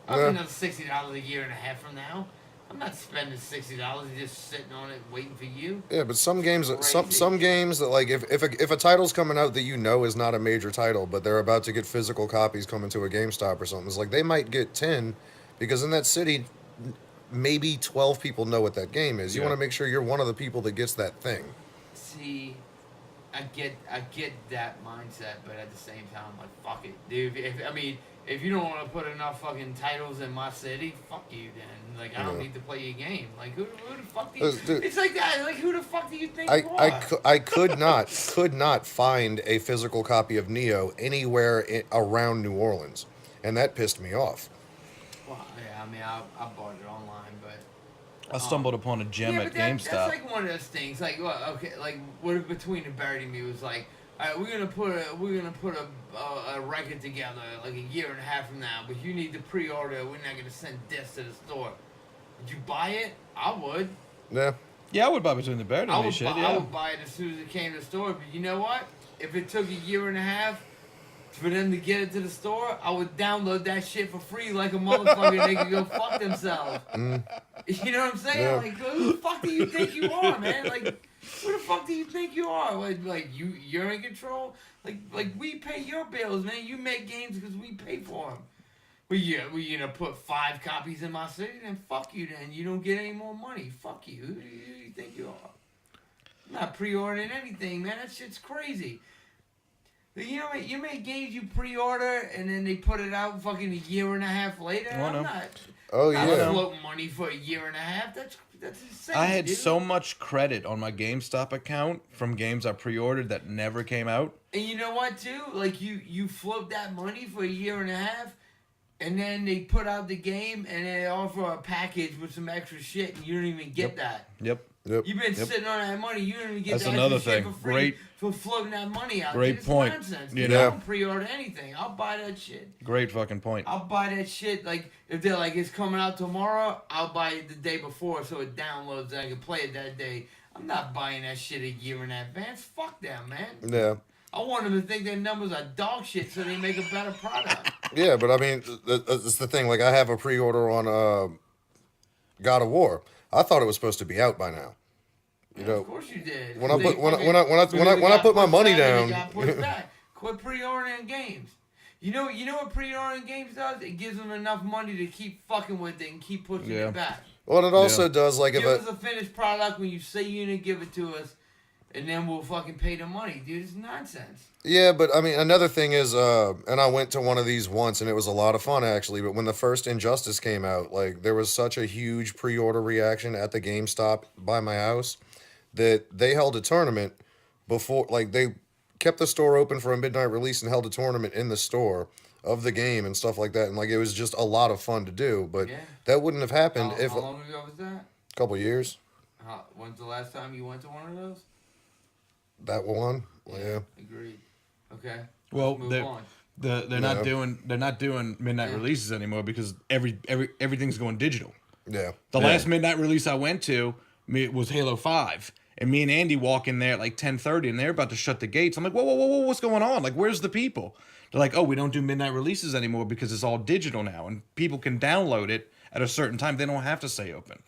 I'll Yeah. have another $60 a year and a half from now. I'm not spending $60 and just sitting on it waiting for you. Yeah, but some games, some Crazy. games that like if a title's coming out that is not a major title, but they're about to get physical copies coming to a GameStop or something, it's like they might get 10 because in that city, maybe 12 people know what that game is. You Yeah. want to make sure you're one of the people that gets that thing. See, I get that mindset, but at the same time, I'm like, fuck it, dude. If you don't want to put enough fucking titles in my city, fuck you then. Like, I don't Yeah. need to play your game. Like, who the fuck do you... Dude. It's like that. Like, who the fuck do you think you are? I could not find a physical copy of Neo anywhere around New Orleans, and that pissed me off. Well, yeah, I bought it online, but... I stumbled upon a gem yeah, at but GameStop. that's like one of those things. Like, well, okay, like what Between the Buried and Me was like, all right, we're gonna put a record together like a year and a half from now, but you need to pre-order. We're not gonna send discs to the store. Would you buy it? I would. Yeah, Yeah, I would buy Between the Buried and Me shit, I yeah. would buy it as soon as it came to the store. But you know what? If it took a year and a half for them to get it to the store, I would download that shit for free like a motherfucker. They could go fuck themselves. You know what I'm saying? Yeah. Like, who the fuck do you think you are, man? Like, who the fuck do you think you are? Like you're in control. Like we pay your bills, man. You make games because we pay for them. We gonna put 5 copies in my city? Then fuck you. Then you don't get any more money. Fuck you. Who do you think you are? I'm not pre-ordering anything, man. That shit's crazy. You make games you pre-order and then they put it out fucking a year and a half later. Oh, no. I'm not. oh I'm yeah. floating money for a year and a half. That's insane. I had dude. so much credit on my GameStop account from games I pre-ordered that never came out. And you know what, too? Like, you float that money for a year and a half, and then they put out the game, and they offer a package with some extra shit, and you don't even get that. Yep. Yep. You've been sitting on that money, you don't even get That's that another extra shit thing. for free Great- for floating that money out. great Dude, it's point. Nonsense. You Dude. know? I don't pre-order anything. I'll buy that shit. Great fucking point. I'll buy that shit. Like, if they're like, it's coming out tomorrow, I'll buy it the day before so it downloads and I can play it that day. I'm not buying that shit a year in advance. Fuck them, man. Yeah. I want them to think their numbers are dog shit so they make a better product. Yeah, but I mean, it's the thing. Like, I have a pre-order on God of War. I thought it was supposed to be out by now. You know, Of course you did. when I They put when I fucking- when I when I because when I, it when I got put my pushed money back and down, it got pushed back. Quit pre-ordering games. You know what pre-ordering games does? It gives them enough money to keep fucking with it and keep pushing Yeah. it back. well, it also does like if Give I, us a finished product when you say you're gonna give it to us, and then we'll fucking pay the money, dude. It's nonsense. yeah, but I mean, another thing is, and I went to one of these once, and it was a lot of fun actually. But when the first Injustice came out, like there was such a huge pre-order reaction at the GameStop by my house that they held a tournament before, like they kept the store open for a midnight release and held a tournament in the store of the game and stuff like that. And like it was just a lot of fun to do. But Yeah. that wouldn't have happened if How a long ago was that? couple years. When's the last time you went to one of those? That one, yeah. Agreed. Okay. Well, Let's move they're, on. they're not doing midnight Yeah. releases anymore because everything's going digital. Yeah. The Yeah. last midnight release I went to was Halo 5. And me and Andy walk in there at like 10:30 and they're about to shut the gates. I'm like, whoa, what's going on? Like, where's the people? They're like, oh, we don't do midnight releases anymore because it's all digital now. And people can download it at a certain time. They don't have to stay open.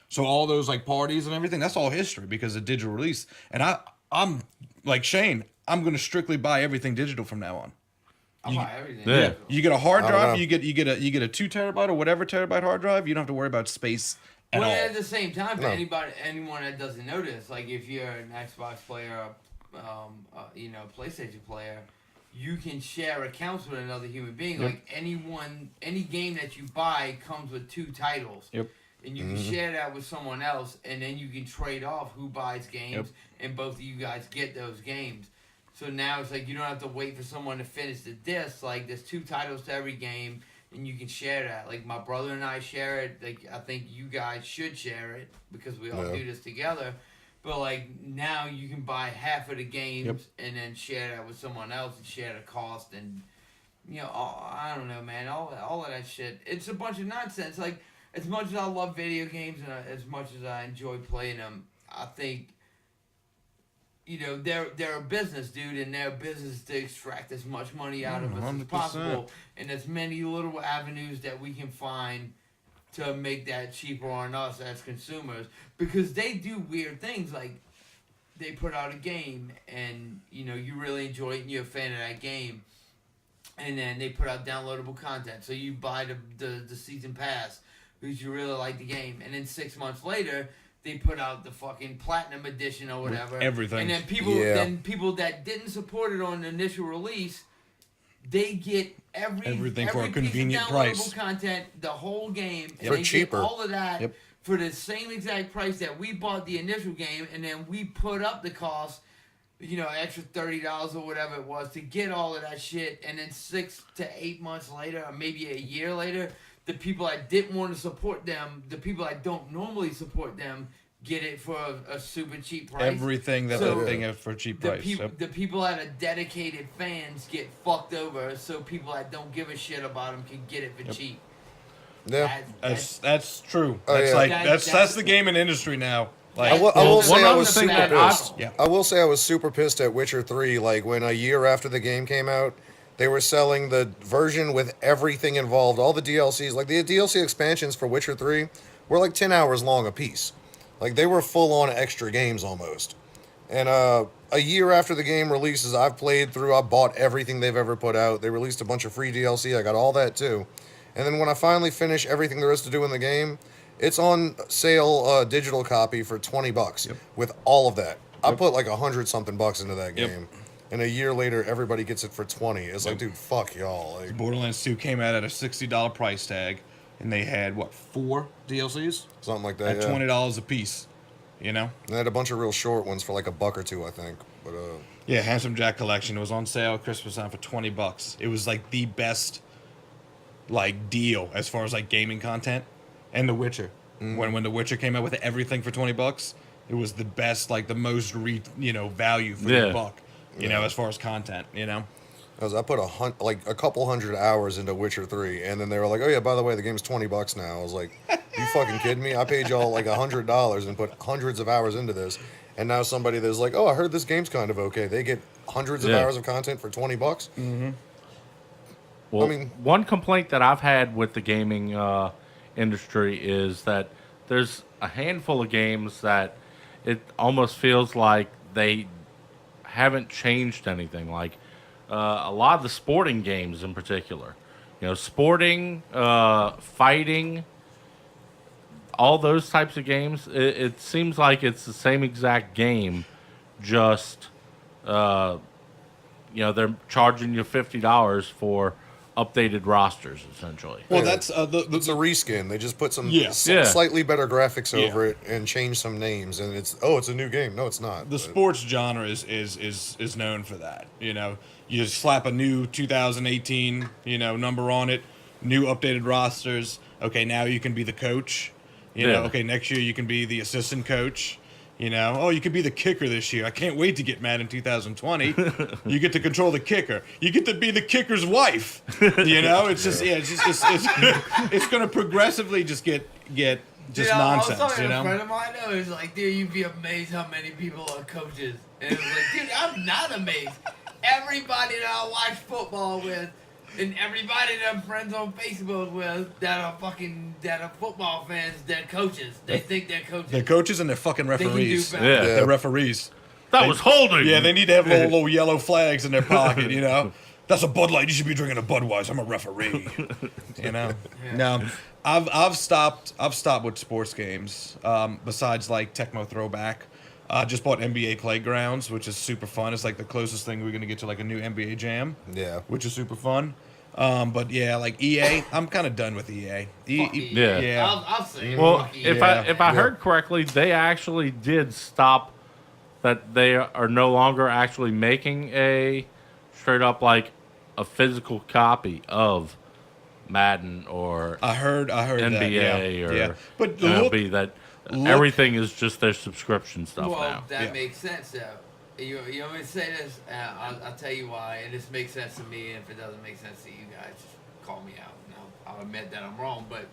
So all those like parties and everything, that's all history because of digital release. And I'm like Shane, I'm going to strictly buy everything digital from now on. I'll buy everything. Yeah. You get a hard I don't drive, know. you get a 2 terabyte or whatever terabyte hard drive. You don't have to worry about space at Well, all. at the same time, for No. anyone that doesn't know this, like if you're an Xbox player, PlayStation player, you can share accounts with another human being. Yep. Like any game that you buy comes with 2 titles. Yep. And you can share that with someone else, and then you can trade off who buys games, and both of you guys get those games. So now it's like you don't have to wait for someone to finish the disc. Like there's 2 titles to every game, and you can share that. Like my brother and I share it. Like I think you guys should share it because we all Yeah. do this together. But like now you can buy half of the games and then share that with someone else and share the cost and I don't know, man. All of that shit. It's a bunch of nonsense. Like as much as I love video games and as much as I enjoy playing them, I think. They're a business, dude, and they're a business to extract as much money out of us as 100%. possible, and as many little avenues that we can find to make that cheaper on us as consumers, because they do weird things like they put out a game and you really enjoy it and you're a fan of that game, and then they put out downloadable content, so you buy the season pass because you really like the game, and then 6 months later. They put out the fucking platinum edition or whatever. everything. And then people that didn't support it on the initial release, they get Everything for a piece of convenient downloadable price. content, the whole game, and For they cheaper. get all of that Yep. for the same exact price that we bought the initial game, and then we put up the cost, extra $30 or whatever it was to get all of that shit, and then 6 to 8 months later, or maybe a year later, the people that didn't want to support them, the people that don't normally support them, get it for a super cheap price. Everything that So, they're thing for a cheap price. Yep. The people that are dedicated fans get fucked over, so people that don't give a shit about them can get it for cheap. Yeah. That's true. Oh, That's yeah. like That- that's that's- the gaming industry now. Like I will Well, say one I other was thing super that I've- pissed. Yeah. I will say I was super pissed at Witcher 3. Like when a year after the game came out, they were selling the version with everything involved, all the DLCs. Like the DLC expansions for Witcher 3 were like 10 hours long a piece. Like they were full on extra games almost. And a year after the game releases, I've played through, I bought everything they've ever put out. They released a bunch of free DLC. I got all that too. And then when I finally finish everything there is to do in the game, it's on sale digital copy for $20 with all of that. I put like 100 something bucks into that Yep. game. And a year later, everybody gets it for 20. It's like, dude, fuck y'all. Like, Borderlands 2 came out at a $60 price tag, and they had 4 DLCs something like that. at Yeah. $20 a piece. You know? And they had a bunch of real short ones for like $1 or $2, I think. But Yeah, Handsome Jack Collection. It was on sale at Christmas time for $20. It was like the best like deal as far as like gaming content. And The Witcher. When The Witcher came out with everything for $20, it was the best, like the most value for your Yeah. buck. You know, as far as content. You know. I put a couple hundred hours into Witcher 3, and then they were like, "Oh yeah, by the way, the game's $20 now." I was like, You fucking kidding me? I paid y'all like $100 and put hundreds of hours into this, and now somebody that's like, oh, I heard this game's kind of okay. They get hundreds of Yeah. hours of content for $20. Well, I mean- one complaint that I've had with the gaming industry is that there's a handful of games that it almost feels like they haven't changed anything. Like a lot of the sporting games in particular, sporting, fighting, all those types of games. It seems like it's the same exact game, just they're charging you $50 for updated rosters, essentially. Well, Yeah. that's It's a reskin. They just put some Yeah. Yeah. slightly better graphics Yeah. over it and change some names, and it's a new game. No, it's not. the sports genre is known for that. You just slap a new 2018 number on it, new updated rosters. Okay, now you can be the coach. Yeah. Okay, next year you can be the assistant coach. Oh, you could be the kicker this year. I can't wait to get mad in 2020. You get to control the kicker. You get to be the kicker's wife. It's just it's going to progressively just get just I was nonsense. talking to a friend of mine. It was like, dude, you'd be amazed how many people are coaches. And it was like, dude, I'm not amazed. Everybody that I watch football with, and everybody that I'm friends on Facebook with that are football fans, they're coaches. They think they're coaches. They're coaches and they're fucking They can do referees. better. Yeah. They're referees. That was holding. Yeah, they need to have little yellow flags in their pocket, That's a Bud Light. You should be drinking a Budweiser. I'm a referee. No, I've stopped with sports games. Besides like Tecmo Throwback, I just bought NBA Playgrounds, which is super fun. It's like the closest thing we're gonna get to like a new NBA Jam. Yeah. which is super fun. But yeah, like EA, I'm kind of done with EA. Fuck you. Yeah. Yeah. I'll say it. Well, Fuck you. if I heard correctly, they actually did stop that. They are no longer actually making a straight up like a physical copy of Madden or I heard NBA that. Yeah. or yeah. But look, MLB. That everything is just their subscription stuff Well, now. that Yeah. makes sense, though. You want me to say this? I'll tell you why, and this makes sense to me. And if it doesn't make sense to you guys, just call me out. And I'll admit that I'm wrong. But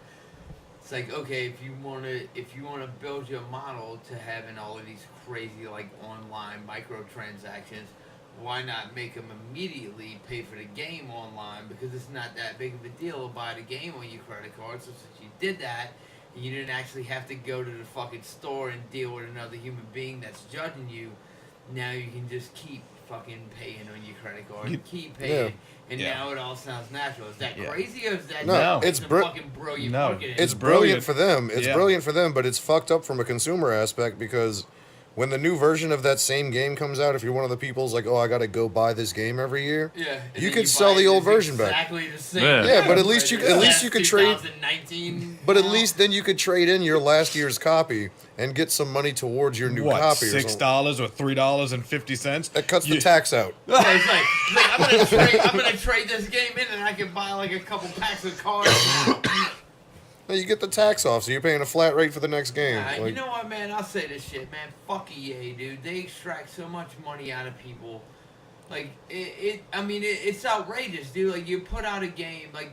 it's like, okay, if you wanna build your model to having all of these crazy like online microtransactions, why not make them immediately pay for the game online? Because it's not that big of a deal to buy the game on your credit card. So since you did that, and you didn't actually have to go to the fucking store and deal with another human being that's judging you. Now you can just keep fucking paying on your credit card, keep paying, and Yeah. now it all sounds natural. Is that Yeah. crazy or is that No, just it's some br- fucking brilliant No, marketing? It's brilliant. brilliant for them. It's Yeah. brilliant for them, but it's fucked up from a consumer aspect because when the new version of that same game comes out, if you're one of the people's like, oh, I gotta go buy this game every year, yeah, and you then could buy sell it, the and old it's version back. exactly the same. Yeah. Yeah, but at least you That's could trade. 2019. But at least then you could trade in your last year's copy and get some money towards your new what, copy. Or $6 something. or $3.50? That cuts the tax out. Yeah, it's like I'm gonna trade this game in and I can buy like a couple packs of cards. Now you get the tax off, so you're paying a flat rate for the next game. You Like, know what, man? I'll say this shit, man. Fuck EA, dude. They extract so much money out of people. Like it's outrageous, dude. Like you put out a game, like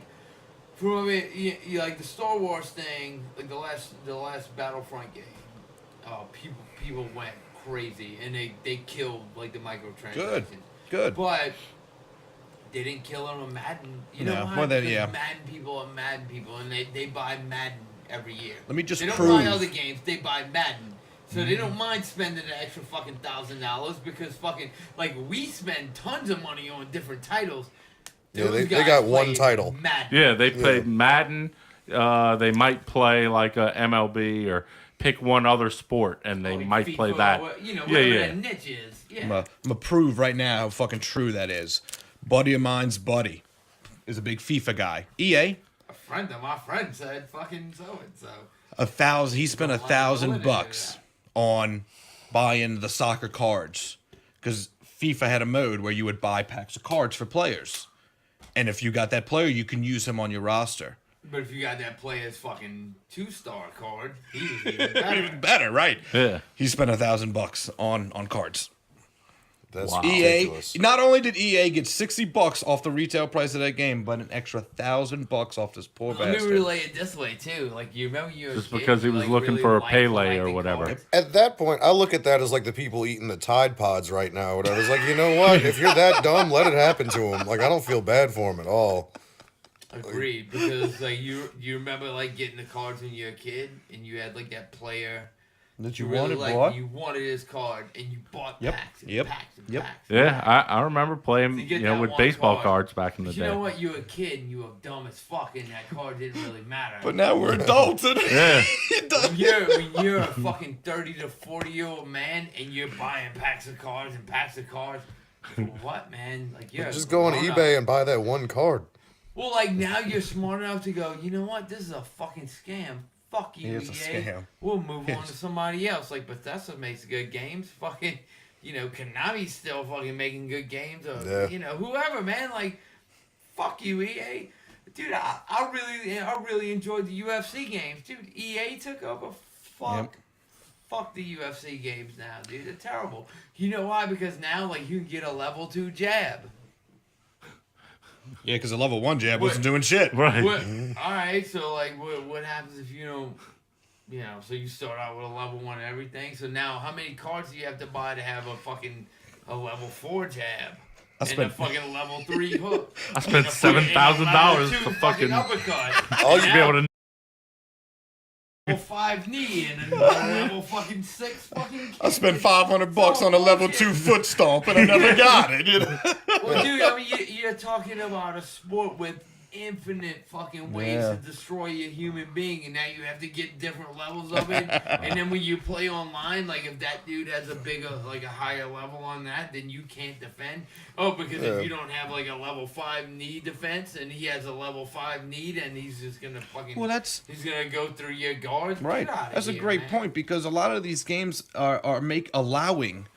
from it, you like the Star Wars thing, like the last Battlefront game. Oh, people went crazy and they killed like the microtransactions. Good. But they didn't kill them on Madden. You know No, why? well, then, Because yeah. Madden people are Madden people, and they buy Madden every year. Let me just They don't prove. buy other games. They buy Madden. So they don't mind spending the extra fucking $1,000 because fucking like we spend tons of money on different titles. Yeah, Those they guys got one play title. Madden. Yeah, they play Yeah. Madden. They might play like a MLB or pick one other sport, and they Like might FIFA play or that. whatever yeah. that niche is. Yeah. I'm gonna prove right now how fucking true that is. Buddy of mine's buddy is a big FIFA guy. EA, A friend of my friend said fucking so and so. he spent Don't like $1,000 bucks on buying the soccer cards because FIFA had a mode where you would buy packs of cards for players, and if you got that player, you can use him on your roster. But if you got that player's fucking 2-star card, he was even better. Even better, right? Yeah. He spent $1,000 on cards. That's Wow. EA, ridiculous. not only did EA get $60 off the retail price of that game, but an extra $1,000 off this poor Let me bastard. relay it this way too. Like you remember you were a Just kid, because he you, was like, looking really for a liked Pele or collecting whatever. cards. At that point, I look at that as like the people eating the Tide Pods right now. Whatever. It's like, you know what? If you're that dumb, let it happen to them. Like, I don't feel bad for them at all. Agreed, because like you remember like getting the cards when you were a kid, and you had like that player That you you really wanted, liked, boy. and you wanted his card, and you bought Yep, packs and yep, packs and yep. packs. Yeah, I remember playing, To get you know, that with one baseball card. cards back in the But you day. know what? You were a kid, and you were dumb as fuck, and that card didn't really matter. But now we're adults. And Yeah. when you're a fucking 30 to 40-year-old man, and you're buying packs of cards and packs of cards. For what, man? Like you're Just go on grown up. eBay and buy that one card. Well, like now you're smart enough to go, you know what? This is a fucking scam. Fuck you, It's a EA. scam. We'll move on to somebody else. Like Bethesda makes good games. Fucking, you know, Konami's still fucking making good games. Or, Yeah. you know, whoever, man. Like, fuck you, EA. Dude, I really enjoyed the UFC games. Dude, EA took over. Fuck. Fuck the UFC games now, dude. They're terrible. You know why? Because now, like, you can get a level 2 jab. yeah, because the level 1 jab wasn't What? doing shit. Right. What, all right, so like, what happens if you don't, you know? So you start out with a level 1 and everything. So now, how many cards do you have to buy to have a level 4 jab and a spent- fucking level 3 hook? I spent and a fucking- $7,000 and a level for 2 fucking- uppercut. All To you be able to. Level 5 knee and a level fucking 6 fucking. I spent $500 on a level 2 foot stomp, and I never got it. You know? Well, dude, I mean, you're talking about a sport with infinite fucking ways Yeah. to destroy a human being, and now you have to get different levels of it. And then when you play online, like if that dude has a higher level on that, then you can't defend. Oh, because Yeah. if you don't have like a level 5 knee defense, and he has a level 5 knee, and he's just gonna fucking. Well, that's He's gonna go through your guards. right. Get outta That's a here, great man. point because a lot of these games are allowing.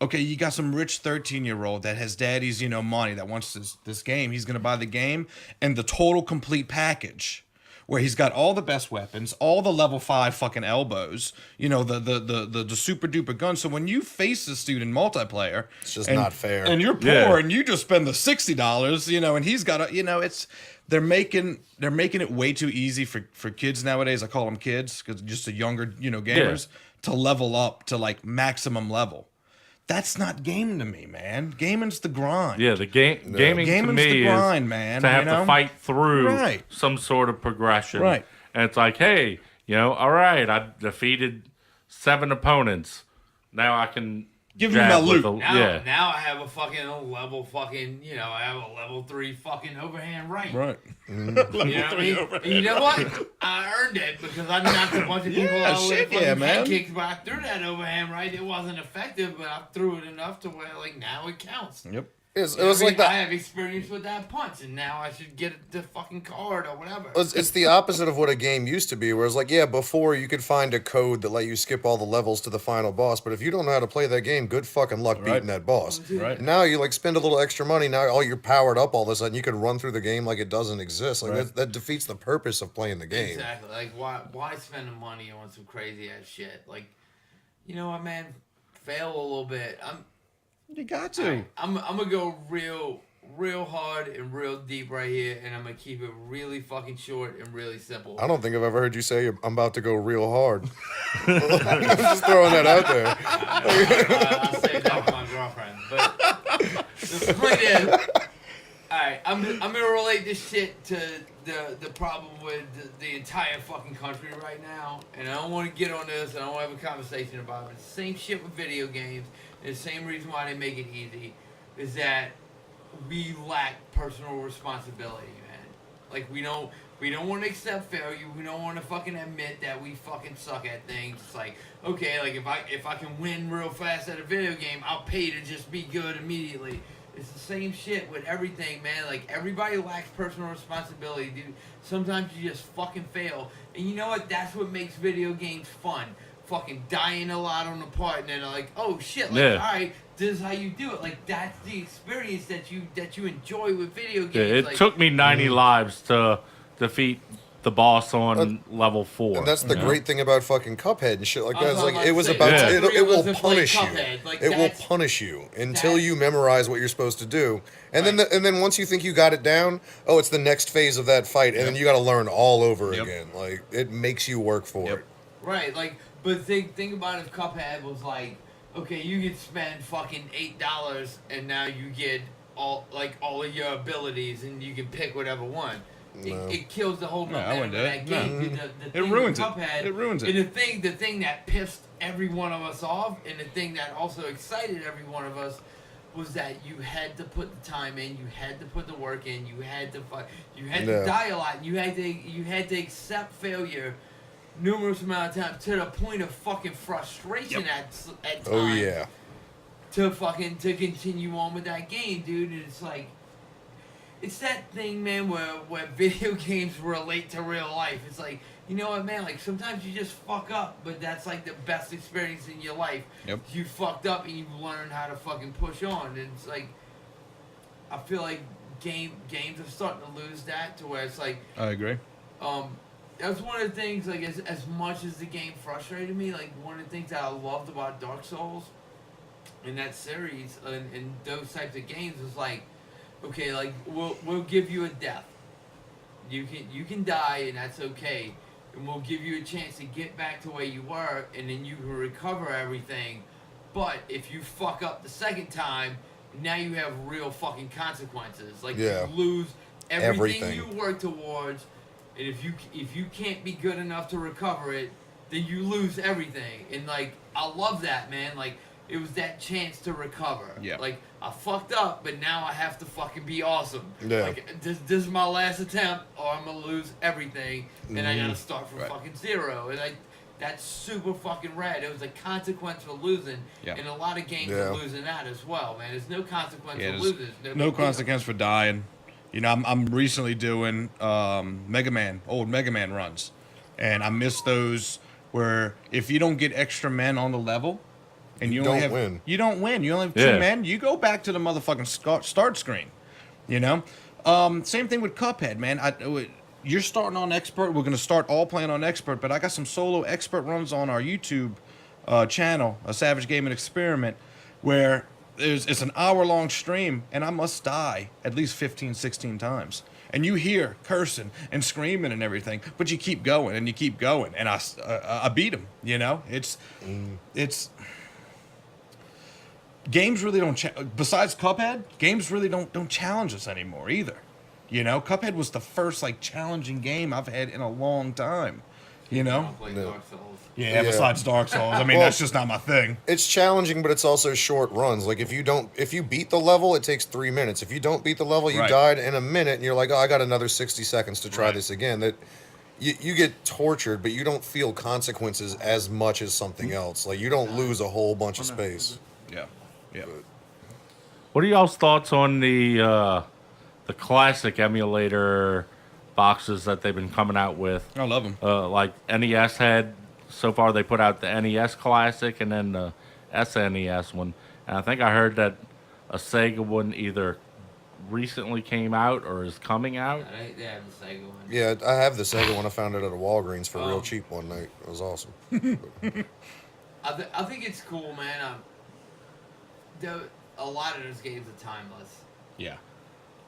Okay, you got some rich 13-year-old that has daddy's, you know, money that wants this game. He's gonna buy the game and the total complete package, where he's got all the best weapons, all the level 5 fucking elbows, you know, the super duper gun. So when you face this dude in multiplayer, It's just not fair. and you're poor Yeah. and you just spend the $60, you know, and he's got a, you know, they're making it way too easy for kids nowadays. I call them kids because just the younger, you know, gamers to level up to like maximum level. That's not game to me, man. Gaming's the grind. Yeah, the gaming to Gaming's me the is grind, man, to have you know? to fight through Right. some sort of progression. Right. And it's like, hey, you know, all right, I defeated 7 opponents. Now I can Give me jab my with loot. Now I have a fucking level fucking, you know, I have a level 3 fucking overhand right. Right. You know what I mean? And you know what? I earned it because I knocked a bunch of people Yeah, out with shit, fucking yeah, head man. kicks, but I threw that overhand right. It wasn't effective, but I threw it enough to where like now it counts. Yep. It You know was what I like mean? I that. have experience with that punch, and now I should get the fucking card or whatever. It's the opposite of what a game used to be, where it's like, yeah, before you could find a code that let you skip all the levels to the final boss, but if you don't know how to play that game, good fucking luck Right. beating that boss. Right. Now you like spend a little extra money. Now all you're powered up all of a sudden. You can run through the game like it doesn't exist. Like Right. that defeats the purpose of playing the game. Exactly. Like why spend the money on some crazy ass shit? Like, you know what, man? Fail a little bit. You got to. I'm gonna go real hard and real deep right here, and I'm gonna keep it really fucking short and really simple. I don't think I've ever heard you say I'm about to go real hard. I'm just throwing that out there. I'll save that for my girlfriend. But the point is, all right, I'm gonna relate this shit to the problem with the entire fucking country right now, and I don't want to get on this. I don't want to have a conversation about it. It's the same shit with video games, and the same reason why they make it easy is that we lack personal responsibility, man. Like we don't want to accept failure. We don't want to fucking admit that we fucking suck at things. It's like, okay, like if I can win real fast at a video game, I'll pay to just be good immediately. It's the same shit with everything, man. Like everybody lacks personal responsibility, dude. Sometimes you just fucking fail, and you know what? That's what makes video games fun. Fucking dying a lot on the part, and then like, oh shit, like Yeah. all right, this is how you do it. Like that's the experience that you enjoy with video games. Yeah, it like, took me 90 lives to defeat the boss on level 4. And that's the great thing about fucking Cuphead and shit like that. It's I was like about it to was say, about Yeah. to, it will was just like punish you. Cuphead, like It will that's- punish you until that's- you memorize what you're supposed to do. And Right. then once you think you got it down, oh, it's the next phase of that fight, and then you got to learn all over Yep. again. Like it makes you work for Yep. it. Right, like, but think about if Cuphead was like, okay, you could spend fucking $8 and now you get all of your abilities and you can pick whatever one. No. It kills the whole No, I momentum of wouldn't do that it. game. No. dude. The It thing with ruins it. Cuphead, It ruins it. And the thing that pissed every one of us off, and the thing that also excited every one of us, was that you had to put the time in, you had to put the work in, you had to you had Yeah. to die a lot, you had to accept failure numerous amount of times to the point of fucking frustration at times. Oh yeah. To continue on with that game, dude. And it's like, it's that thing, man, where video games relate to real life. It's like, you know what, man? Like sometimes you just fuck up, but that's like the best experience in your life. Yep. You fucked up and you learn how to fucking push on. And it's like, I feel like games are starting to lose that to where it's like, I agree. that was one of the things, like, as much as the game frustrated me, like, one of the things that I loved about Dark Souls in that series and those types of games was like, okay, like, we'll give you a death. You can die, and that's okay. And we'll give you a chance to get back to where you were, and then you can recover everything. But if you fuck up the second time, now you have real fucking consequences. Like, Yeah. you lose everything Everything. you work towards. And if you can't be good enough to recover it, then you lose everything. And like, I love that, man. Like, it was that chance to recover. Yeah. Like, I fucked up, but now I have to fucking be awesome. Yeah. Like, this is my last attempt, or I'm gonna lose everything, and I gotta start from Right. fucking zero. And that's super fucking rad. It was a consequence for losing, Yeah. and a lot of games Yeah. are losing that as well, man. There's no consequence Yeah, for there's losing. There's no big deal. consequence for dying. You know, I'm recently doing Mega Man, old Mega Man runs, and I miss those where if you don't get extra men on the level, and you only don't have win. you don't win. You only have Yeah. two men. You go back to the motherfucking start screen. You know, same thing with Cuphead, man. You're starting on expert. We're gonna start all playing on expert, but I got some solo expert runs on our YouTube channel, a Savage Gaming Experiment, where it's an hour-long stream, and I must die at least 15, 16 times. And you hear cursing and screaming and everything, but you keep going and you keep going, and I beat him. You know, it's games really don't. Besides Cuphead, games really don't challenge us anymore either. You know, Cuphead was the first like challenging game I've had in a long time. You I know, don't play No. Dark Souls. yeah. Yeah. Besides Dark Souls, I mean Well- that's just not my thing. It's challenging, but it's also short runs. Like if you beat the level, it takes 3 minutes. If you don't beat the level, you Right. died in a minute, and you're like, oh, I got another 60 seconds to try Right. this again. That you get tortured, but you don't feel consequences as much as something else. Like you don't lose a whole bunch of space. Yeah, yeah. What are y'all's thoughts on the classic emulator boxes that they've been coming out with? I love them. Like NES had so far, they put out the NES Classic and then the SNES one. And I think I heard that a Sega one either recently came out or is coming out. Yeah, they have the Sega one. Yeah, I have the Sega one. I found it at a Walgreens for Oh. real cheap one night. It was awesome. I think it's cool, man. A lot of those games are timeless. Yeah,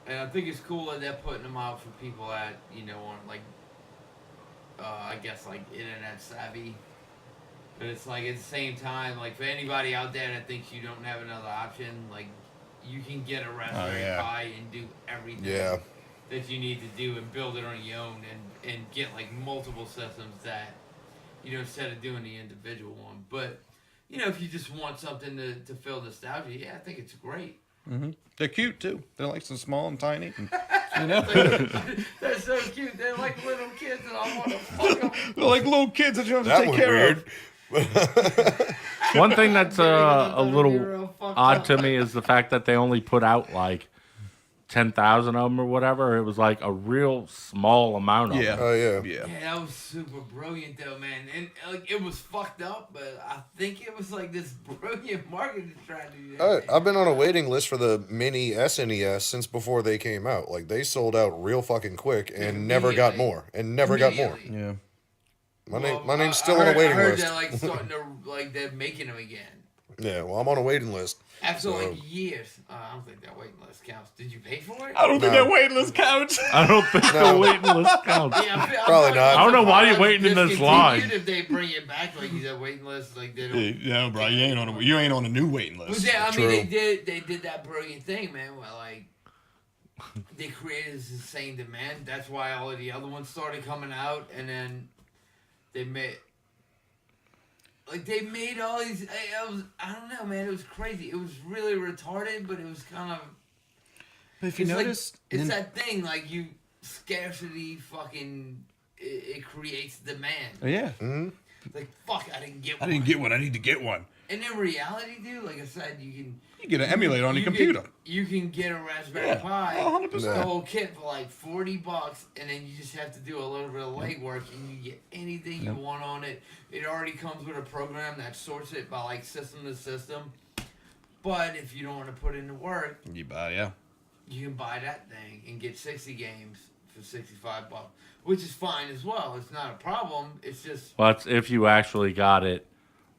And I think it's cool that they're putting them out for people that, you know, aren't like, I guess like internet savvy. But it's like at the same time, like for anybody out there that thinks you don't have another option, like you can get a Raspberry yeah. Pi and do everything Yeah. that you need to do and build it on your own and get like multiple systems that, you know, instead of doing the individual one. But, you know, if you just want something to fill nostalgia, yeah, I think it's great. they're cute too. They're like so small and tiny. And, They're so cute. They're like little kids, and I want to fuck them. they're like little kids that you have to That take was care weird. of. One thing that's a You're little real fucked odd up. to me is the fact that they only put out like 10,000 of them or whatever. It was like a real small amount of Yeah. them. Oh yeah. Yeah. Yeah, that was super brilliant though, man. And like it was fucked up, but I think it was like this brilliant marketing strategy. I've been on a waiting list for the mini SNES since before they came out. Like they sold out real fucking quick and never got Immediately. more. And never got more. Immediately. Yeah. My name's still I on a heard- waiting I heard list. They're like starting to like they're making them again. Yeah, well, I'm on a waiting list. After So- like years. I don't think that waiting list counts. Did you pay for it? I don't think No. that waiting list counts. I don't think No. the waiting list counts. Yeah, I'm Probably not. I don't know why you're surprised waiting in this discontinued line. If they bring it back, like that waiting list, like they don't. No, bro, you ain't on a new waiting But list. yeah, I True. mean, they did that brilliant thing, man. Where like they created this insane demand. That's why all of the other ones started coming out, and then they made all these. I don't know, man. It was crazy. It was really retarded, but it was kind of. But if you It's like- notice, it's that thing like you scarcity fucking. It creates demand. yeah, Like fuck, I didn't get I one. didn't get one. I need to get one. And in reality, dude, like I said, you can. You get an emulator on your can- computer. You can get a Raspberry Yeah, Pi, 100%. the whole kit for like $40, and then you just have to do a little bit of legwork, and you get anything you want on it. It already comes with a program that sorts it by like system to system. But if you don't want to put in the work, You buy, yeah. you can buy that thing and get 60 games for $65, which is fine as well. It's not a problem. It's just Well, that's if you actually got it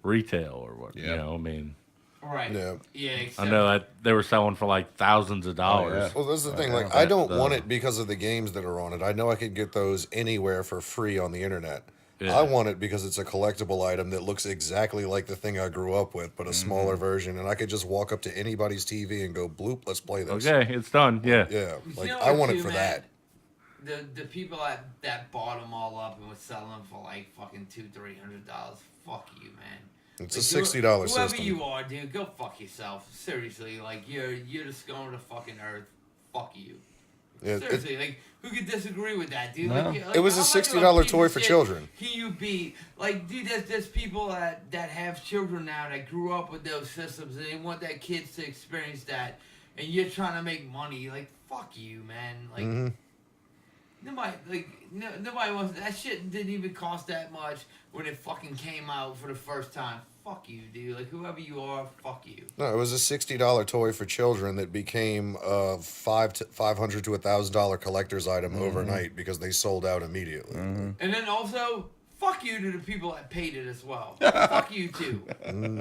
retail or what. Yeah. You know, I mean, right. Yeah. Yeah. I Except know that they were selling for like thousands of dollars. Well, that's the thing. yeah. Like, I don't But, want it because of the games that are on it. I know I could get those anywhere for free on the internet. Yeah. I want it because it's a collectible item that looks exactly like the thing I grew up with, but a smaller version, and I could just walk up to anybody's TV and go, "Bloop, let's play this." Okay, it's done. Yeah. Yeah, You like know I what, want it too, for man? that. The people that bought them all up and was selling them for like fucking $200-$300. Fuck you, man. It's Like, a $60 whoever system. you are, dude, go fuck yourself. Seriously, like you're the scum of the fucking earth. Fuck you. Yeah, it- Seriously, like who could disagree with that, dude? No. Like, It was a how much of $60 piece toy of for shit children. Can you be like, dude? There's people that have children now that grew up with those systems and they want their kids to experience that, and you're trying to make money. Like, fuck you, man. Like. Mhm. Nobody wants that shit. Didn't even cost that much when it fucking came out for the first time. Fuck you, dude. Like whoever you are, fuck you. No, it was a $60 toy for children that became a $500 to $1,000 collector's item overnight because they sold out immediately. And then also, fuck you to the people that paid it as well. Fuck you too.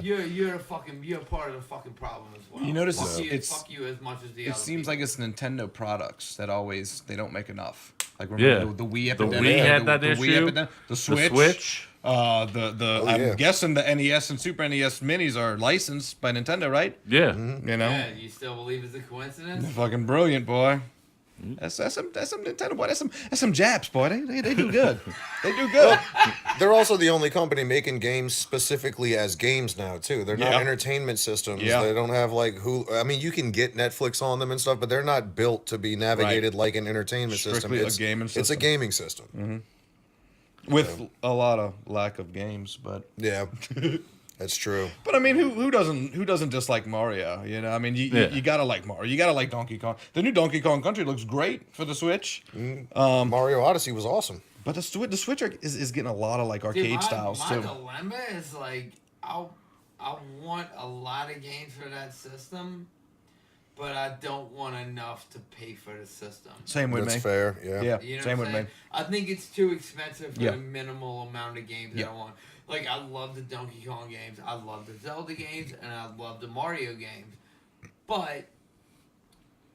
You're part of the fucking problem as well. You notice fuck it's- you as much as the It other. seems people. like it's Nintendo products that always they don't make enough. Like Yeah. remember the Wii The epidemic, Wii had the that Wii issue. epidemic, the The Switch. Switch. I'm yeah. guessing the NES and Super NES minis are licensed by Nintendo, right? Yeah. You know, Yeah, you still believe it's a coincidence? fucking brilliant, boy. That's some Nintendo boy. That's some Japs, boy. They do good. They do good. They're also the only company making games specifically as games now too. They're not Yeah. entertainment systems. Yeah. They don't have like I mean, you can get Netflix on them and stuff, but they're not built to be navigated like an entertainment system. Strictly a It's gaming It's a system. gaming system. With a lot of lack of games, but Yeah, that's true. I mean, who doesn't dislike Mario? You know, I mean, Yeah. you gotta like Mario. You gotta like Donkey Kong. The new Donkey Kong Country looks great for the Switch. Mario Odyssey was awesome. But the Switch is getting a lot of like arcade Dude, styles my too. dilemma is like I want a lot of games for that system, but I don't want enough to pay for the system. Same with That's me. fair. Yeah. Yeah, You know same what with I'm me. saying? I think it's too expensive for Yeah. the minimal amount of games that Yeah. I want. Like I love the Donkey Kong games, I love the Zelda games, and I love the Mario games, but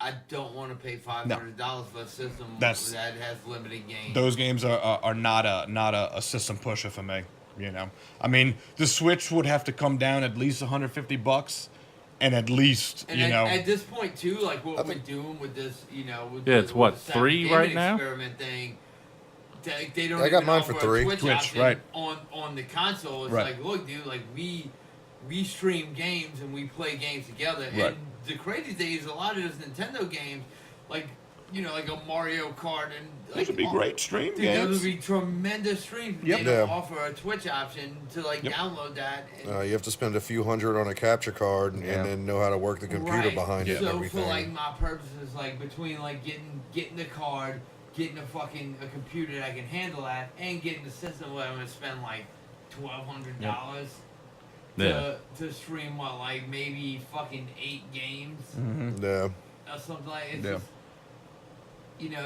I don't want to pay $500 for a system That's- that has limited games. Those games are not a system pusher for me. You know, I mean, the Switch would have to come down at least $150, and at least And you know. at this point too, like what we're doing with this, with Yeah, it's with what, the Saturday 3 gaming right now? Experiment thing. They don't. I got even mine for offer a 3. Twitch Twitch, option right. On the console, it's Right. like, look, dude, like we stream games and we play games together. Right. And the crazy thing is, a lot of those Nintendo games, like like a Mario Kart and Those like would be great stream Dude, those games. would be tremendous streams. Yep. They don't Yeah. offer a Twitch option to like Yep. download that. And, You have to spend a few hundred on a capture card and, Yeah. and then know how to work the computer right. behind it and So everything. for like my purposes, like between like getting the card, getting a computer that can handle that, and getting the system where I'm gonna spend like $1,200 Yeah. to stream like maybe fucking 8 games Yeah. or something like. It's Yeah.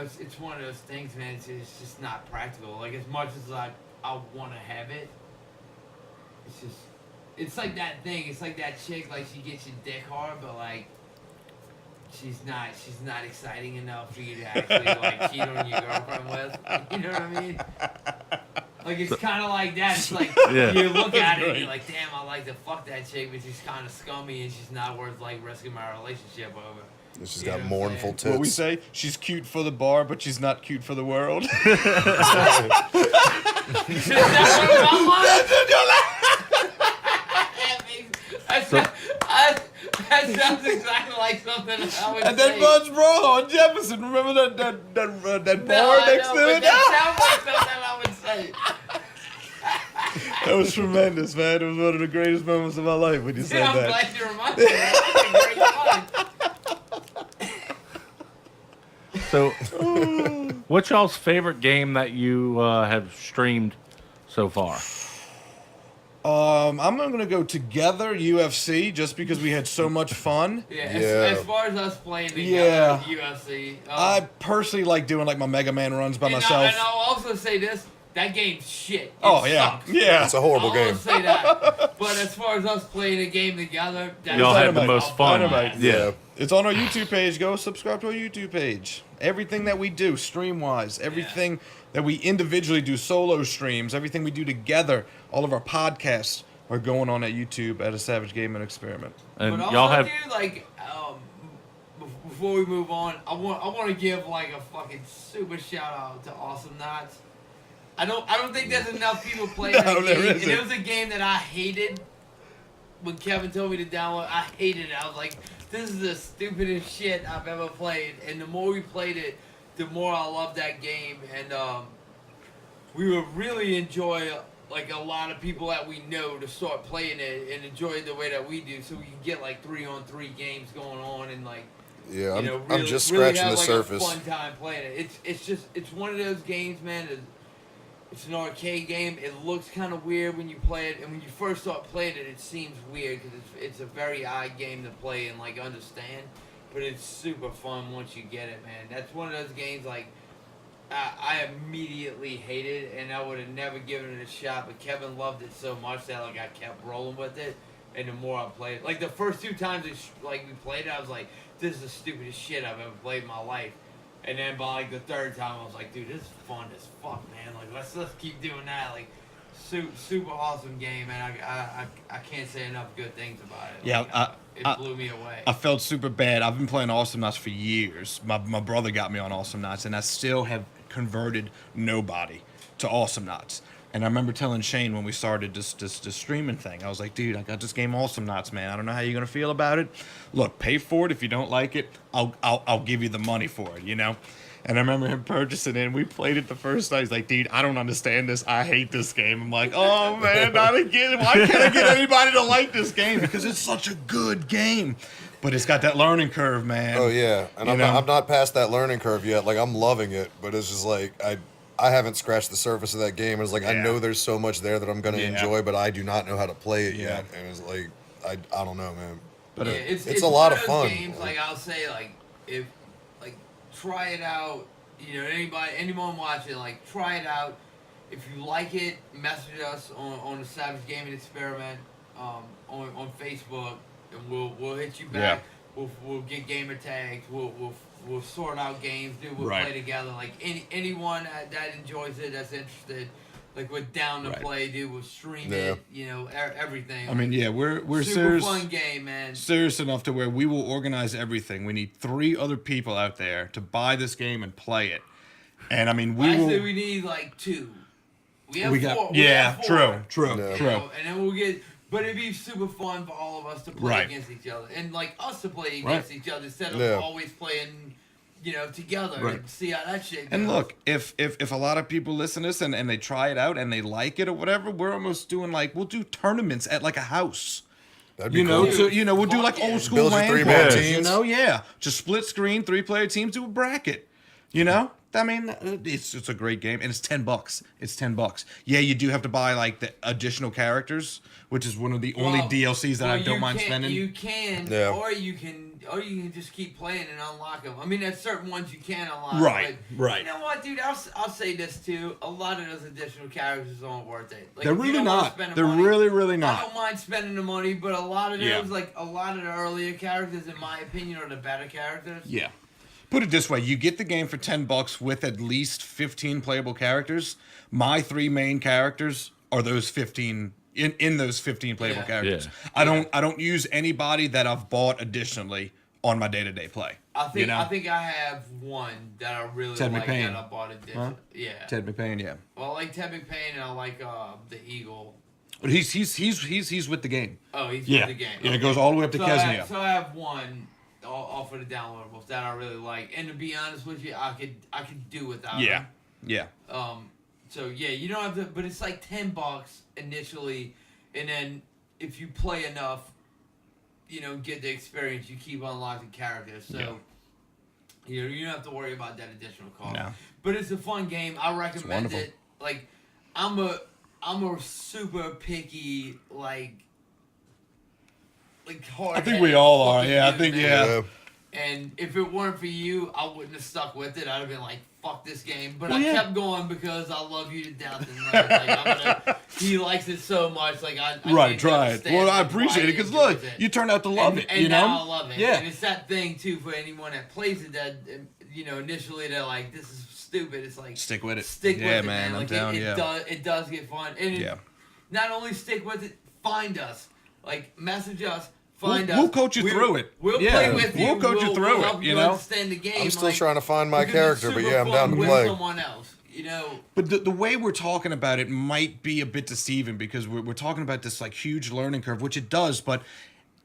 just, it's one of those things, man. It's just not practical. Like as much as I want to have it, it's like that thing. It's like that chick, like she gets your dick hard, but like she's not exciting enough for you to actually like cheat on your girlfriend with. You know what I mean? Like it's kind of like that. It's like Yeah. you look at it and you're like, damn, I like to fuck that chick, but she's kind of scummy and she's not worth like risking my relationship over. She's You know got what I'm mournful saying? tits. What we say? She's cute for the bar, but she's not cute for the world. Is that that sounds exactly like something I would And say. then Bud's bro on Jefferson. Remember that bar next to but it? that sounds like something I would say. That was tremendous, man. It was one of the greatest moments of my life when you said Yeah, I'm that. glad you reminded me. That's a great one. So, what's y'all's favorite game that you have streamed so far? I'm gonna go Together UFC just because we had so much fun. Yeah, Yeah. As far as us playing Yeah. together, UFC. I personally like doing like my Mega Man runs by and myself. and I'll also say this: that game's shit. It Oh yeah, sucks. yeah. It's a horrible I'll game. also say that. But as far as us playing a game together, that's Y'all have the Dynamite. most fun. Dynamite. Yeah. It's on our YouTube page. Go subscribe to our YouTube page. Everything that we do, stream wise, everything that we individually do, solo streams, everything we do together, all of our podcasts are going on at YouTube at A Savage Gaming Experiment. And But also, y'all have dude, like, before we move on, I want to give like a fucking super shout out to Awesome Knots. I don't think there's enough people playing No, that there game. And isn't. it was a game that I hated when Kevin told me to download. I hated it. I was like, this is the stupidest shit I've ever played. And the more we played it, the more I loved that game. And we would really enjoy like a lot of people that we know to start playing it and enjoy it the way that we do, so we can get like 3-on-3 games going on and like Yeah, I'm, really, I'm just really scratching have, the like, surface. A fun time playing it. It's one of those games, man. It's an arcade game. It looks kind of weird when you play it, and when you first start playing it, it seems weird because it's a very odd game to play and like understand. But it's super fun once you get it, man. That's one of those games like I immediately hated, and I would have never given it a shot. But Kevin loved it so much that like I kept rolling with it. And the more I played, like the first 2 times we played it, I was like, "This is the stupidest shit I've ever played in my life." And then by like the 3rd time, I was like, "Dude, this is fun as fuck, man! Like let's keep doing that." Like super awesome game, and I can't say enough good things about it. Yeah, Like, it blew me away. I felt super bad. I've been playing Awesome Knots for years. My brother got me on Awesome Knots, and I still have converted nobody to Awesome Knots. And I remember telling Shane when we started this streaming thing, I was like, dude, I got this game Awesome Knots, man. I don't know how you're gonna feel about it. Look, pay for it. If you don't like it, I'll give you the money for it, you know? And I remember him purchasing it, and we played it the first night. He's like, dude, I don't understand this. I hate this game. I'm like, oh, man, not again. Why can't I get anybody to like this game? Because it's such a good game. But it's got that learning curve, man. Oh yeah, and You I'm know? not, I'm not past that learning curve yet. Like I'm loving it, but it's just like I haven't scratched the surface of that game. It's like I Yeah. know there's so much there that I'm gonna Yeah. enjoy, but I do not know how to play it Yeah. yet. And it's like I don't know, man. But yeah, it's a lot one of those fun. Games, like I'll say, like if like try it out. You know, anyone watching, like try it out. If you like it, message us on the Savage Gaming Experiment on Facebook, and we'll hit you back. We'll get gamer tags. We'll sort out games. Dude, we'll Right. play together. Like anyone that enjoys it, that's interested. Like we're down to Right. play, dude. We'll stream Yeah. it. You know, everything. I mean, yeah, we're super serious. fun game, man. Serious enough to where we will organize everything. We need 3 other people out there to buy this game and play it. And I mean, we Actually, will. we need like 2. We have We 4. got We yeah, have 4. true, Yeah. You true. know, and then we'll get, but it'd be super fun for all of us to play Right. against each other, and like us to play Right. against each other instead of Yeah. always playing together Right. and see how that shit goes. And look, if a lot of people listen to this and they try it out and they like it or whatever, we're almost doing we'll do tournaments at like a house. That'd be cool. We'll do like old school Build your LAN three-man parties, teams. yeah. Just split screen, 3-player teams, do a bracket. I mean, it's a great game, and it's $10. It's $10. Yeah, you do have to buy like the additional characters, which is one of the only DLCs that I don't mind spending. You can, Yeah. or you can just keep playing and unlock them. I mean, there's certain ones you can unlock. Right, but right. You know what, dude? I'll say this too. A lot of those additional characters aren't worth it. Like, They're if you really don't wanna not. spend the They're money, really, really I not. don't mind spending the money, but a lot of those, Yeah. like a lot of the earlier characters, in my opinion, are the better characters. Yeah. Put it this way, you get the game for $10 with at least 15 playable characters. My 3 main characters are those 15 in those 15 playable Yeah. characters. Yeah. I don't use anybody that I've bought additionally on my day-to-day play. I think you know? I think I have one that I really Ted like McPayne. that I bought additional. Yeah. Ted McPayne, yeah. Well, I like Ted McPayne and I like the Eagle. But he's with the game. Oh, he's Yeah. in the game. Yeah, it Okay. goes all the way up to So Kesnia. so I have one off of the downloadables that I really like, and to be honest with you, I could do without Yeah. them. Yeah. So yeah, you don't have to, but it's like $10 initially, and then if you play enough, get the experience, you keep unlocking characters. So Yeah. you don't have to worry about that additional cost. No. But it's a fun game. I recommend wonderful. it. Like, I'm a super picky hard. I think we all are. fucking Yeah, I dude, think, man. yeah. And if it weren't for you, I wouldn't have stuck with it. I'd have been like, "Fuck this game," but Well, I yeah. kept going because I love you to death, and he likes it so much. Like I Right, need to try it. understand, Well, I like, why appreciate it he because enjoys look, it. you turned out to love it. And now I love it. Yeah. And it's that thing too for anyone that plays it that initially they're like, "This is stupid." It's like Stick with it. Stick Yeah, with it, man, I'm Like down, it, yeah. it does get fun, and Yeah. not only stick with it, find us, message us. Find us. We'll coach you through it. We'll Yeah. play with you. We'll coach you through we'll it, help you know? understand the game. I'm still trying to find my because it's character, but super yeah, I'm fun down to with play. someone else. But the way we're talking about it might be a bit deceiving because we're talking about this huge learning curve, which it does, but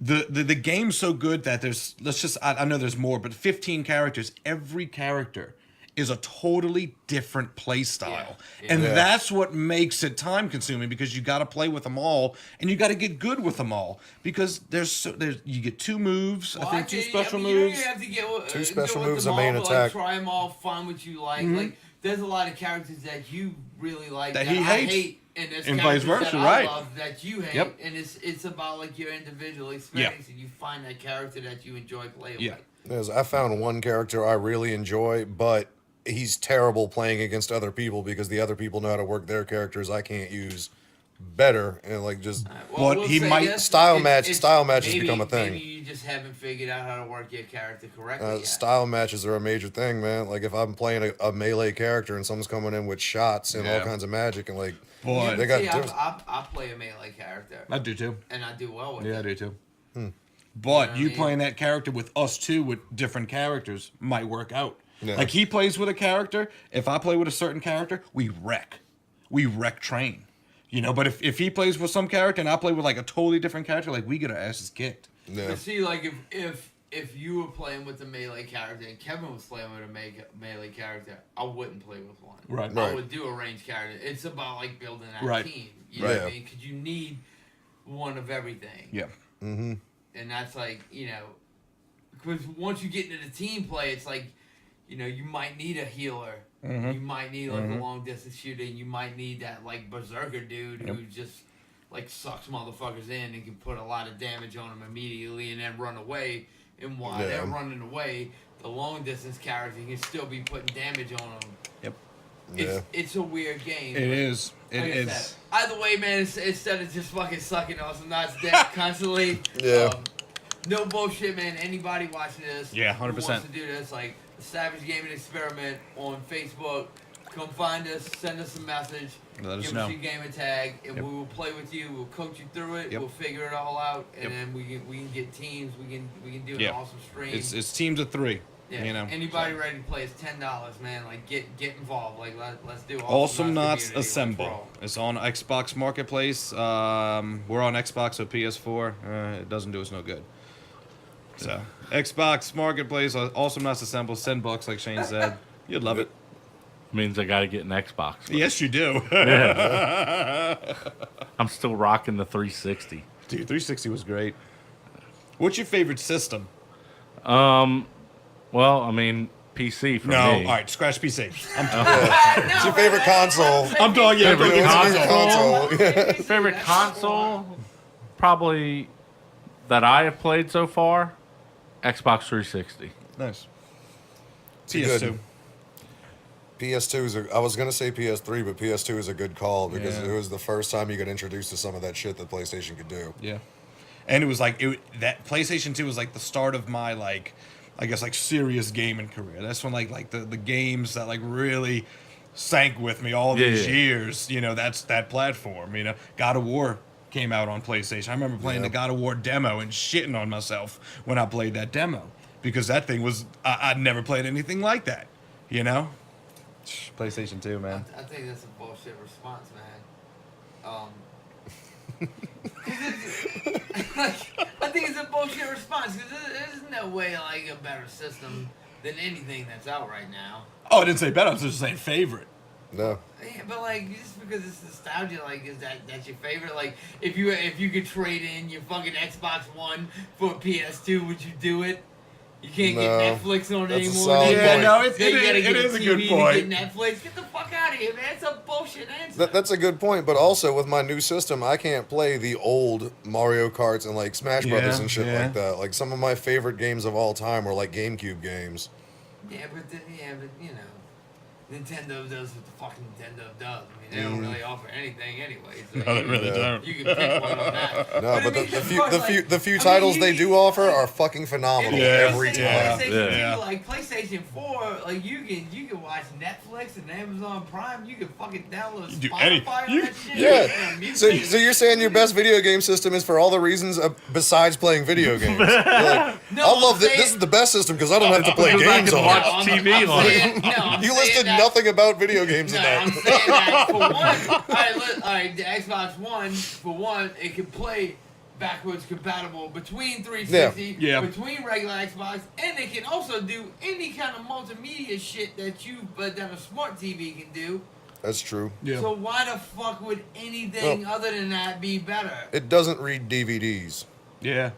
the game's so good that there's I know there's more, but 15 characters, every character is a totally different play style. Yeah. And Yeah. that's what makes it time consuming because you got to play with them all and you got to get good with them all because there's you get 2 moves, I think 2 special moves. You don't even have to get 2 special go with moves, them a main all, but, attack. try them all, find what you like. Like there's a lot of characters that you really like That that, he I hates. hate, and there's And vice characters versa, that right. I love that you hate. Yep. And it's about your individual experience, and you find that character that you enjoy playing Yeah. with. Yes, I found one character I really enjoy, but he's terrible playing against other people because the other people know how to work their characters I can't use better, and just But he say might- this, style it's- matches maybe- become a thing. Maybe you just haven't figured out how to work your character correctly yet. style matches are a major thing, man. Like if I'm playing a melee character and someone's coming in with shots and all Yeah. kinds of magic and Boy. they got See, different- I play a melee character, I do too. and I do well with Yeah, I it. do too. But You know what I you mean? playing that character with us two with different characters might work out. Yeah. Like he plays with a character. If I play with a certain character, we wreck train. But if he plays with some character and I play with a totally different character, we get our asses kicked. yeah. But see, if you were playing with a melee character and Kevin was playing with a melee character, I wouldn't play with one. Right. I Right. would do a ranged character. It's about building that Right. team. You know what I Right. mean? Because you need one of everything. Yeah. And that's because once you get into the team play, it's you might need a healer. You might need a long distance shooter. And you might need that berserker dude who just sucks motherfuckers in and can put a lot of damage on them immediately and then run away. And while Yeah. they're running away, the long distance character can still be putting damage on them. Yep. It's a weird game. It is. It Like I is. said, either way, man, instead of just fucking sucking on some nuts dick constantly. Yeah. No bullshit, man. Anybody watching this, Yeah, who 100%. wants to do this, the Savage Gaming Experiment on Facebook, come find us, send us a message, Let us give know. us your gamer tag, and Yep. we will play with you. We'll coach you through it. Yep. We'll figure it all out, and Yep. then we can get teams. We can do an Yeah. awesome stream. It's teams of 3. Yeah. Anybody ready to play is $10, man. Get involved. Let's do Awesome Knots community. Let's Assemble. roll. It's on Xbox Marketplace. We're on Xbox, so PS4. It doesn't do us no good. So Xbox Marketplace, awesome, not assemble, $10 like Shane said. You'd love it. Means I got to get an Xbox. Yes, you do. I'm still rocking the 360. Dude, 360 was great. What's your favorite system? Well, I mean, PC for No, me. all right, scratch PC. I'm talking. It's your favorite console. I'm talking. Yeah, Favorite favorite console. console. Favorite console, probably that I have played so far, Xbox 360. Nice. a good- PS2. PS2 is I was gonna say PS3, but PS2 is a good call because Yeah. it was the first time you got introduced to some of that shit that PlayStation could do. Yeah. And it was like that PlayStation 2 was like the start of my like, I guess like serious gaming career. That's when like the games that like really sank with me all these Yeah. years. You know, that's that platform. You know, God of War came out on PlayStation. I remember playing Yeah. the God of War demo and shitting on myself when I played that demo because that thing was I'd never played anything like that. You know, PlayStation 2, man. I think that's a bullshit response, man. I think it's a bullshit response because there's no way like a better system than anything that's out right now. Oh, I didn't say better. I was just saying favorite. No, Yeah, but like just because it's nostalgia, like is that's your favorite? Like if you could trade in your fucking Xbox One for a PS2, would you do it? You can't No, get Netflix on it that's a anymore. solid Yeah, point. no, Then you gotta it get is a TV good to point. get Netflix. Get the fuck out of here, man. It's a bullshit answer. that's a good point. But also with my new system, I can't play the old Mario Karts and like Smash Brothers Yeah, and shit yeah. like that. Like some of my favorite games of all time were like GameCube games. Yeah, but you know, Nintendo does what the fucking Nintendo does. I mean, they don't really offer anything anyway. So No, they really Yeah. don't. You can pick one on that. No, I but mean, the as few far as, the like- few the few I mean, titles they you- do offer are fucking phenomenal Yeah, every time. yeah. PlayStation Yeah. 2, like PlayStation 4, like you can watch Netflix and Amazon Prime. You can fucking download You do Spotify any- on you- that shit. Yeah. and So, music. so you're saying your best video game system is for all the reasons besides playing video games? You're like, No, I love I'm this. saying- This is the best system because I don't have to play Because I games can on watch it. I'm TV on it. saying- no, I'm You saying listed that- nothing about video games No, in I'm that. saying that for one. All right, the Xbox One, for one, it can play backwards compatible between 360, Yeah. between regular Xbox, and it can also do any kind of multimedia shit that a smart TV can do. That's true. Yeah. So why the fuck would anything other than that be better? It doesn't read DVDs, Yeah.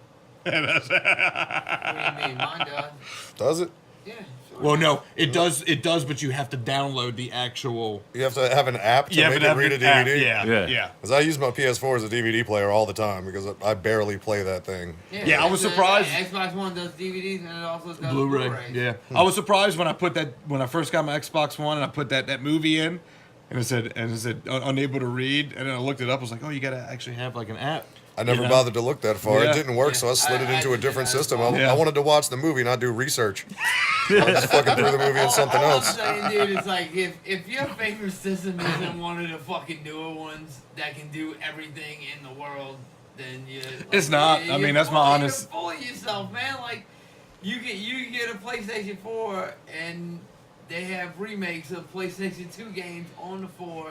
What do you mean? Mine does. does it? Yeah. Sure. Well, no, it does. It does, but you have to download the actual. You have to have an app to Yeah, make but it read a the app, DVD. Yeah, Yeah. yeah. Because I use my PS4 as a DVD player all the time because I barely play that thing. Yeah, I was that's surprised. Xbox One does DVDs and it also does Blu-ray. Blu-rays. Yeah, I was surprised when I first got my Xbox One and I put that movie in, and it said unable to read, and then I looked it up. I was like, oh, you gotta actually have like an app. I never You know? bothered to look that far. Yeah. It didn't work, so I Yeah. slid it I into a did different that as system. well. Yeah. I wanted to watch the movie, not do research. I just fucking threw the movie in something All else. I'm saying, dude, is like if your favorite system isn't one of the fucking newer ones that can do everything in the world, then you. Like, It's not. I mean, that's my honest- You're full of yourself, man. Like you get a PlayStation 4 and they have remakes of PlayStation 2 games on the 4.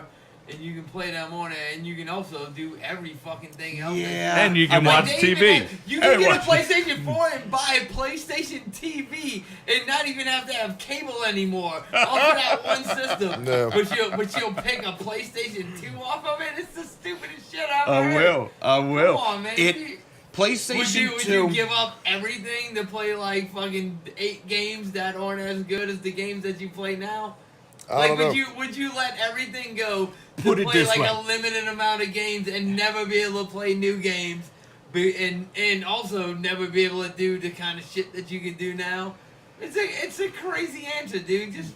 And you can play them on it, and you can also do every fucking thing else. Yeah. And you can Like, watch they even TV. have- you can Hey, get a watch- PlayStation 4 and buy a PlayStation TV and not even have to have cable anymore off of that one system. No. But you'll pick a PlayStation 2 off of it. It's the stupidest shit I've I ever will. I will. Come on, man. It PlayStation Would 2. you give up everything to play like fucking 8 games that aren't as good as the games that you play now? I don't know. Would you let everything go to Put it play this like way. a limited amount of games and never be able to play new games, and also never be able to do the kind of shit that you can do now? It's a crazy answer, dude. Just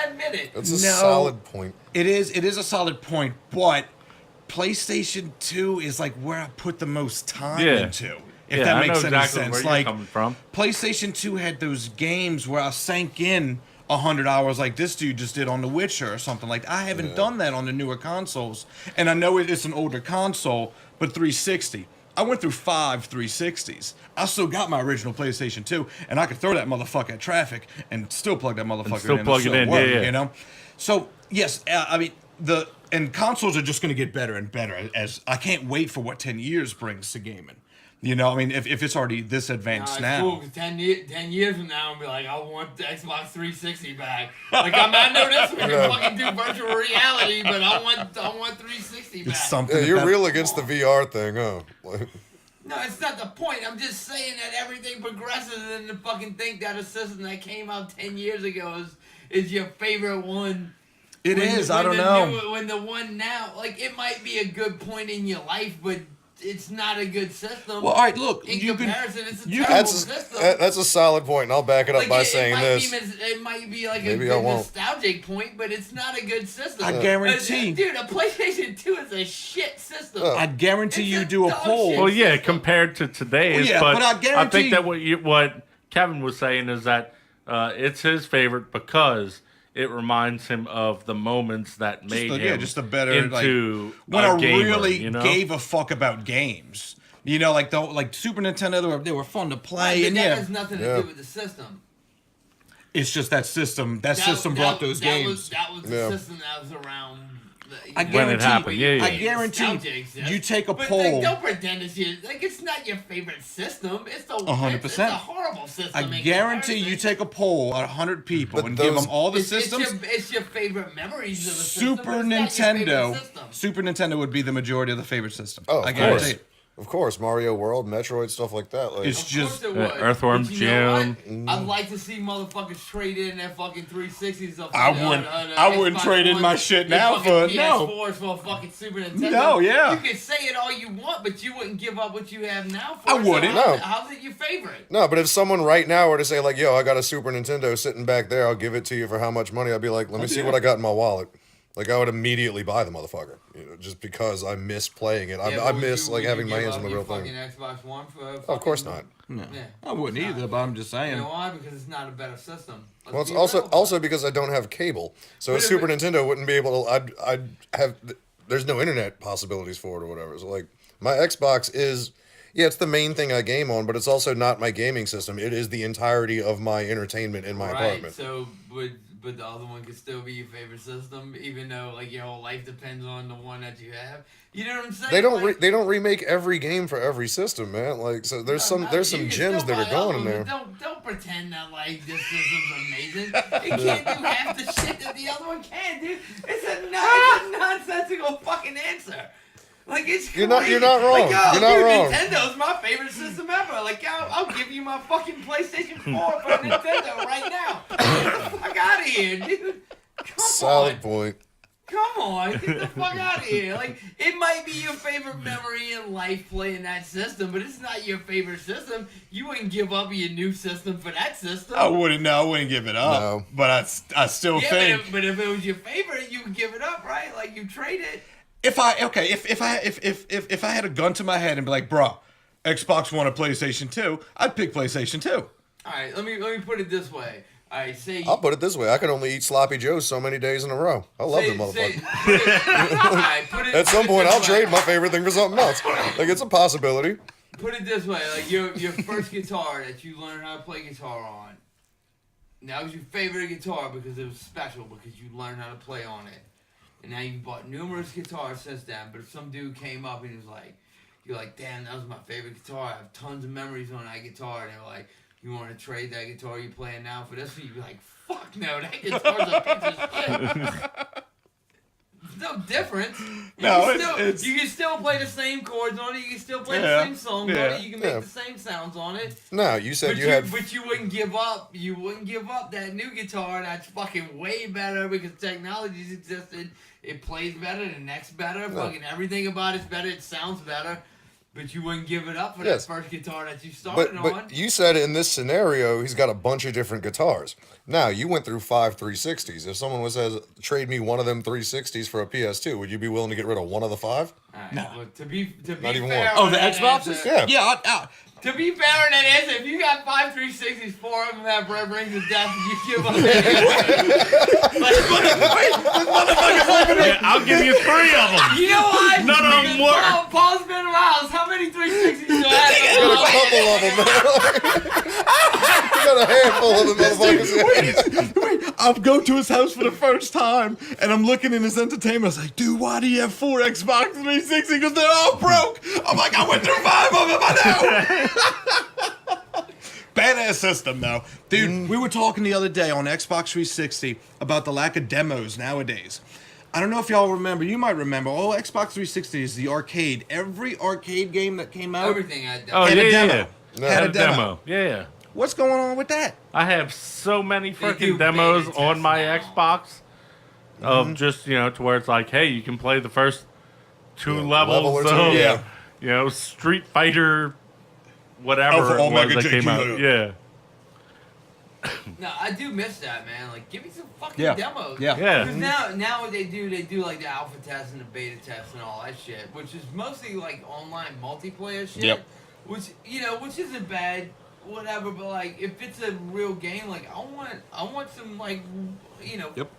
admit it. That's a No. solid point. It is a solid point, but PlayStation 2 is like where I put the most time Yeah. into. If Yeah, that I makes know any exactly sense. where you're Like coming from. PlayStation 2 had those games where I sank in 100 hours like this dude just did on The Witcher or something. Like I haven't done that on the newer consoles. And I know it's an older console, but 360. I went through 5 360s. I still got my original PlayStation 2, and I could throw that motherfucker at traffic and still plug that motherfucker still in. plug and it in, work, yeah. You know? So, yes, I mean, consoles are just going to get better and better as I can't wait for what 10 years brings to gaming. You know, I mean, if it's already this advanced Nah, it's cool, now. 'cause 10 years from now, I'll be like, I want the Xbox 360 back. Like, I know this we can fucking do virtual reality, but I want 360 back. It's something. Yeah, you're about- real against the VR thing, huh? Like, No, it's not the point. I'm just saying that everything progresses and to fucking think that a system that came out 10 years ago is your favorite one. It When is. the- I when don't the know. new- when the one now, like, it might be a good point in your life, but it's not a good system. Well, all right. Look, in you can. comparison, it's a you- terrible that's system. that's a solid point, and I'll back it up Like, by it saying might this. it might be like Maybe a I good won't. nostalgic point, but it's not a good system. I guarantee. Dude, a PlayStation 2 is a shit system. Oh. I guarantee It's you a do a dog poll. shit. Well, yeah, compared to today's, Well, yeah, but I guarantee- think that what Kevin was saying is that it's his favorite because it reminds him of the moments that made him just a better into when a I gamer, really you know? gave a fuck about games. You know, like Super Nintendo, they were fun to play, But and that yeah, has nothing to Yeah. do with the system. it's just that system. That system brought those games. That was the Yeah. system that was around. I When it guarantee. happened, yeah. I guarantee. Nostalgia exists. You take a But poll. like, don't pretend it's it's not your favorite system. It's the 100%. It's a horrible system. I in guarantee comparison. you take a poll, 100 people, But and give those- them all the It's systems. your favorite memories of a system. Super but it's not your favorite Nintendo. system. Super Nintendo would be the majority of the favorite system. Oh, I of guarantee course. it. Of course, Mario World, Metroid, stuff like that. Like, It's Of just course it would. Earthworm But you know Jim. what? I'd like to see motherfuckers trade in their fucking 360s. I wouldn't trade in my shit now for- no. PS4s for a fucking Super Nintendo. No, yeah. You can say it all you want, but you wouldn't give up what you have now for I it. wouldn't. So No. how's it your favorite? no, but if someone right now were to say like, "Yo, I got a Super Nintendo sitting back there. I'll give it to you for how much money?" I'd be like, "Let me see what I got in my wallet." Like, I would immediately buy the motherfucker, you know, just because I miss playing it. I would miss you- like would having you my give hands up on the your real thing. fucking Xbox One for Of course not. No, Yeah. I wouldn't either. But I'm just You saying. know why? Because it's not a better system. Let's Well, it's be also real about it. because I don't have cable, so a But if Super it- Nintendo wouldn't be able to. I'd have. There's no internet possibilities for it or whatever. So like, my Xbox is. Yeah, it's the main thing I game on, but it's also not my gaming system. It is the entirety of my entertainment in my apartment. So, but the other one could still be your favorite system, even though like your whole life depends on the one that you have. You know what I'm saying? They don't Like, they don't remake every game for every system, man. Like, so there's some you can gems still that are buy going all in of there. them. Don't pretend that like this system's amazing. It can't do half the shit that the other one can, dude. It's a nonsensical fucking answer. Like it's You're not crazy. wrong. Like, yo, You're not dude, wrong. Nintendo's my favorite system ever. Like I'll give you my fucking PlayStation 4 for Nintendo right now. Get the fuck out of here, dude. Come Solid on. point. Come on, get the fuck out of here. Like, it might be your favorite memory in life playing that system, but it's not your favorite system. You wouldn't give up your new system for that system. I wouldn't. No, I wouldn't give it up. No. But I still yeah, think but if it was your favorite, you would give it up, right? Like, you trade it. if I had a gun to my head and be like, bro, Xbox One or PlayStation 2, I'd pick PlayStation 2. All right, let me put it this way. All right, say... I'll put it this way: I can only eat sloppy joes so many days in a row. I love them motherfuckers. all right, put it, At some put it point, this I'll way. trade my favorite thing for something else. Like, it's a possibility. Put it this way, like your first guitar that you learned how to play guitar on. That was your favorite guitar because it was special because you learned how to play on it. And now you've bought numerous guitars since then. But if some dude came up and he was like, you're like, damn, that was my favorite guitar. I have tons of memories on that guitar. And they're like, you want to trade that guitar you're playing now for this one? You'd be like, fuck no, that guitar's a piece of shit. There's no difference. You can still play the same chords on it. You can still play the same songs on it. You can make Yeah. the same sounds on it. No, you said But you had. but you wouldn't give up. You wouldn't give up that new guitar that's fucking way better because technology's existed. It plays better. The neck's better. Fucking everything about it's better. It sounds better. But you wouldn't give it up for Yes. that first guitar that you started on. But you said in this scenario, he's got a bunch of different guitars. Now, you went through 5 360s. If someone says, trade me one of them 360s for a PS2, would you be willing to get rid of one of the 5? Alright, No. well, to be Not even fair, one. Oh, on the that Xboxes? answer- Yeah. To be fair on that answer, if you got 5 360s, 4 of them have Red Rings of Death, and you give up Yeah, I'll give you 3 of them. You know why? None of them Because work. Paul's been around. How many 360s do I You got a have? couple of them, man. You got a handful of them motherfuckers. Wait, I'll go to his house for the first time, and I'm looking in his entertainment. I was like, dude, why do you have 4 Xbox 360? Because they're all broke. I'm like, I went through 5 of them. I know. Badass system, though. Dude, we were talking the other day on Xbox 360 about the lack of demos nowadays. I don't know if y'all remember. You might remember. Oh, Xbox 360 is the arcade. Every arcade game that came out Everything I done. Oh, had yeah, a demo. yeah. Had Had a demo. Yeah. What's going on with that? I have so many do freaking beta demos tests on my now. Xbox of just, to where it's like, hey, you can play the first 2 levels level or two, of, yeah. Street Fighter, whatever Alpha it was Omega that came out. JQ. Yeah. No, I do miss that, man. Like, give me some fucking Yeah. demos. Yeah. Yeah. Because now what they do like the alpha test and the beta test and all that shit, which is mostly like online multiplayer shit. Yep. Which which isn't bad, whatever. But like, if it's a real game, like I want some like, Yep.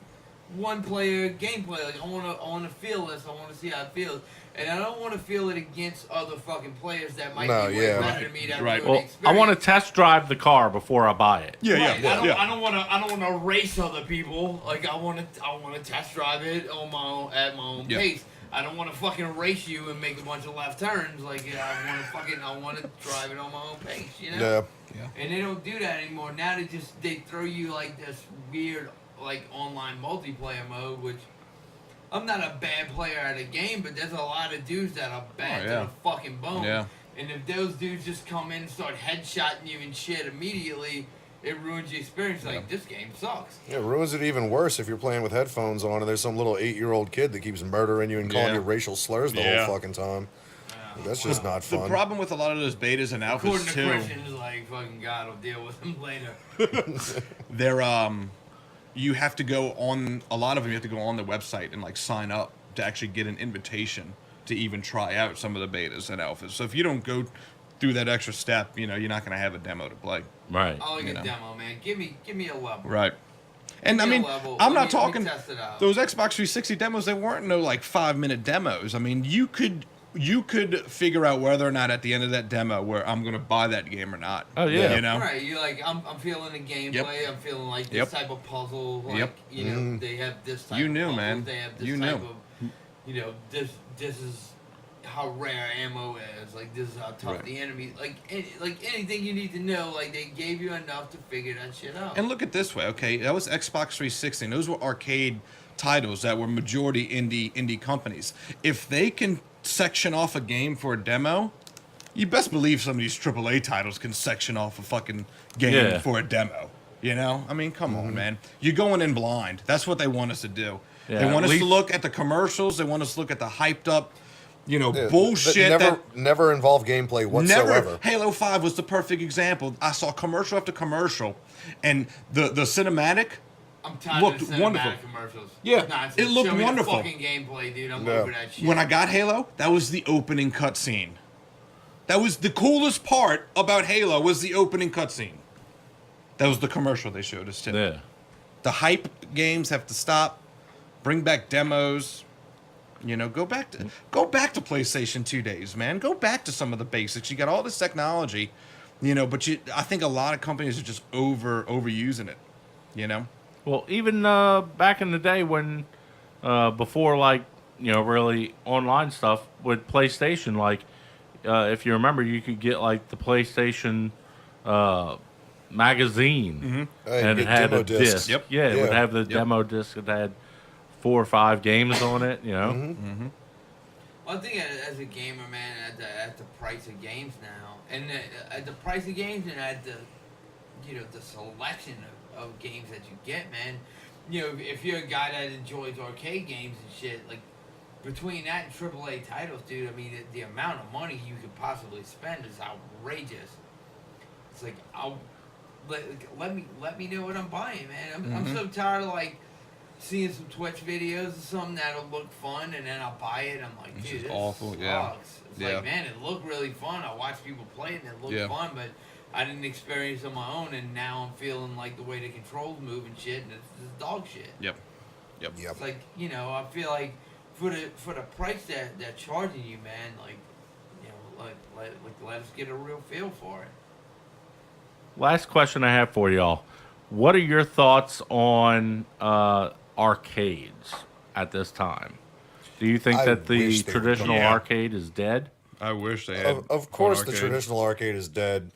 one player gameplay. Like I want to feel this. I want to see how it feels, and I don't want to feel it against other fucking players that might No, be way yeah. better than me. That Right. ruin the Well, I want to experience. test drive the car before I buy it. Yeah, Right, yeah. I don't want to race other people. Like I want to test drive it on my own, at my own Yeah. pace. I don't want to fucking race you and make a bunch of left turns. Like I want to drive it on my own pace. Yeah. And they don't do that anymore. Now they throw you like this weird like online multiplayer mode, which I'm not a bad player at a game, but there's a lot of dudes that are bad Oh, yeah. to the fucking bone. Yeah. And if those dudes just come in and start headshotting you and shit immediately, it ruins your experience. Like, this game sucks. Yeah, it ruins it even worse if you're playing with headphones on and there's some little 8-year-old kid that keeps murdering you and calling Yeah. you racial slurs the Yeah. whole fucking time. That's just not The fun. problem with a lot of those betas and According alphas to too, Christians, like, fucking God will deal with them later. they're you have to go on a lot of them. You have to go on the website and like sign up to actually get an invitation to even try out some of the betas and alphas. So if you don't go through that extra step, you're not going to have a demo to play. Right. I like You a know. demo, man. Give me a level. Right. And I Give me a mean, level. I'm Let not me talking test it out. those Xbox 360 demos. They weren't no like 5-minute demos. I mean, you could figure out whether or not at the end of that demo where I'm going to buy that game or not. Oh, yeah. You know. Right, you like I'm feeling the gameplay. I'm feeling like this Yep. type of puzzle. Like, Yep. They have this type. You of knew, puzzles, man. They have this You type knew. of, this is how rare ammo is. Like this is how tough Right. the enemy. Like anything you need to know. Like they gave you enough to figure that shit out. And look at this way, okay? That was Xbox 360. And those were arcade titles that were majority indie companies. If they can section off a game for a demo, you best believe some of these AAA titles can section off a fucking game Yeah. for a demo. You know? I mean, come on, man. You're going in blind. That's what they want us to do. Yeah, they want at us to least- look at the commercials. They want us to look at the hyped up, Yeah, bullshit that that never involve gameplay whatsoever. never. Halo 5 was the perfect example. I saw commercial after commercial, and the cinematic. I'm tired looked of cinematic wonderful. commercials. Yeah, Nonsense. it looked Show me wonderful. The fucking gameplay, dude. I'm Yeah. over that shit. When I got Halo, that was the opening cutscene. That was the coolest part about Halo was the opening cutscene. That was the commercial they showed us too. Yeah. The hype games have to stop. Bring back demos. Go back to PlayStation 2 days, man. Go back to some of the basics. You got all this technology, but I think a lot of companies are just overusing it. Well, even back in the day when, before really online stuff with PlayStation, if you remember, you could get like the PlayStation magazine, and it get had demo a discs. disc. Yep. Yeah, it would Yeah. have the demo disc. It had 4 or 5 games on it. Well, I think as a gamer, man, at the price of games now, and at the price of games, and at the the selection of games that you get, man. If you're a guy that enjoys arcade games and shit, like between that and AAA titles, dude, I mean the amount of money you could possibly spend is outrageous. It's like let me know what I'm buying, man. I'm so tired of seeing some Twitch videos or something that'll look fun, and then I'll buy it. I'm like, This dude, is this awful, sucks. yeah. It's Yeah. like, man, it looked really fun. I watched people play it, and it looked Yeah. fun, but I didn't experience it on my own, and now I'm feeling like the way the controls move and shit, and it's dog shit. Yep. Yep. It's like, I feel like for the price that they're charging you, man, let us get a real feel for it. Last question I have for y'all: what are your thoughts on arcades at this time? Do you think I that the wish they would traditional come back. arcade is dead? I wish they had. Of course, an the arcade. traditional arcade is dead.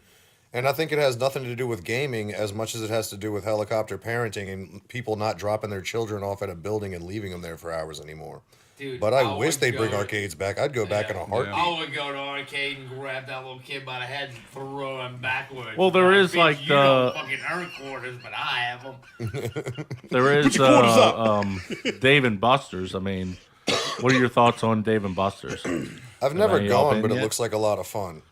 And I think it has nothing to do with gaming as much as it has to do with helicopter parenting and people not dropping their children off at a building and leaving them there for hours anymore. Dude, But I would wish they'd bring go- arcades back. I'd go back in a heartbeat. I would go to arcade and grab that little kid by the head and throw him backwards. Well, there Like, is, bitch, like, you the- don't fucking earn quarters, but I have them. There is your quarters up. Dave and Buster's. I mean, what are your thoughts on Dave and Buster's? I've never any y'all gone, been but it yet? looks like a lot of fun.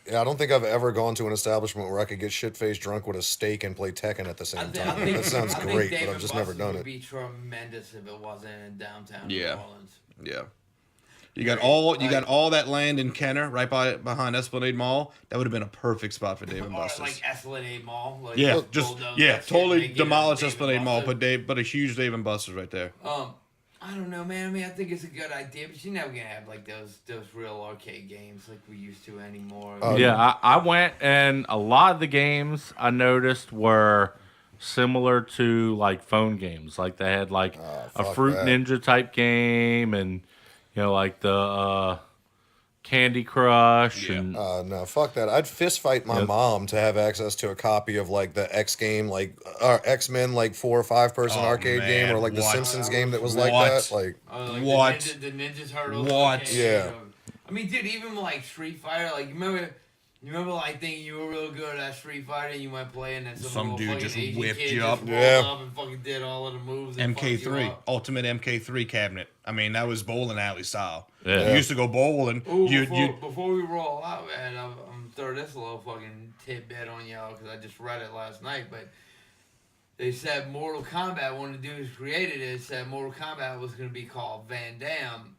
I don't think I've ever gone to an establishment where I could get shit-faced drunk with a steak and play Tekken at the same time. That sounds great, but I've just never done Would it. be tremendous if it wasn't in downtown Yeah. New Orleans. Yeah. You got all that land in Kenner right behind Esplanade Mall. That would have been a perfect spot for Dave and Or Buster's. like Esplanade Mall. Like, Yeah, bulldoze just that yeah, shit, totally make it a demolish Dave and Esplanade Mall, Buster's. but a huge Dave and Buster's right there. I don't know, man. I mean, I think it's a good idea, but you're never gonna have like those real arcade games like we used to anymore. Yeah, I went, and a lot of the games I noticed were similar to like phone games. Like they had like a fuck Fruit that. Ninja type game, and like the Candy Crush, Yeah. and No, fuck that. I'd fist fight my mom to have access to a copy of like the X game, like X-Men, like 4 or 5 person Oh, arcade game, or man, like the what? Simpsons game that was like What? that. Like, Like What? The Ninja Turtles. What? arcade, Yeah. I mean, dude, even like Street Fighter, like you remember like thinking you were real good at Street Fighter, and you went play, and then Some little dude fucking just Asian whipped kid you just up. rolled Yeah. up and fucking did all of the moves. And fucked you MK3, up. ultimate MK3 cabinet. I mean, that was bowling alley style. Yeah. You used to go bowling. Ooh, you before we roll out, man, I'm throw this little fucking tidbit on y'all because I just read it last night. But they said Mortal Kombat, one of the dudes who created it, said Mortal Kombat was going to be called Van Damme.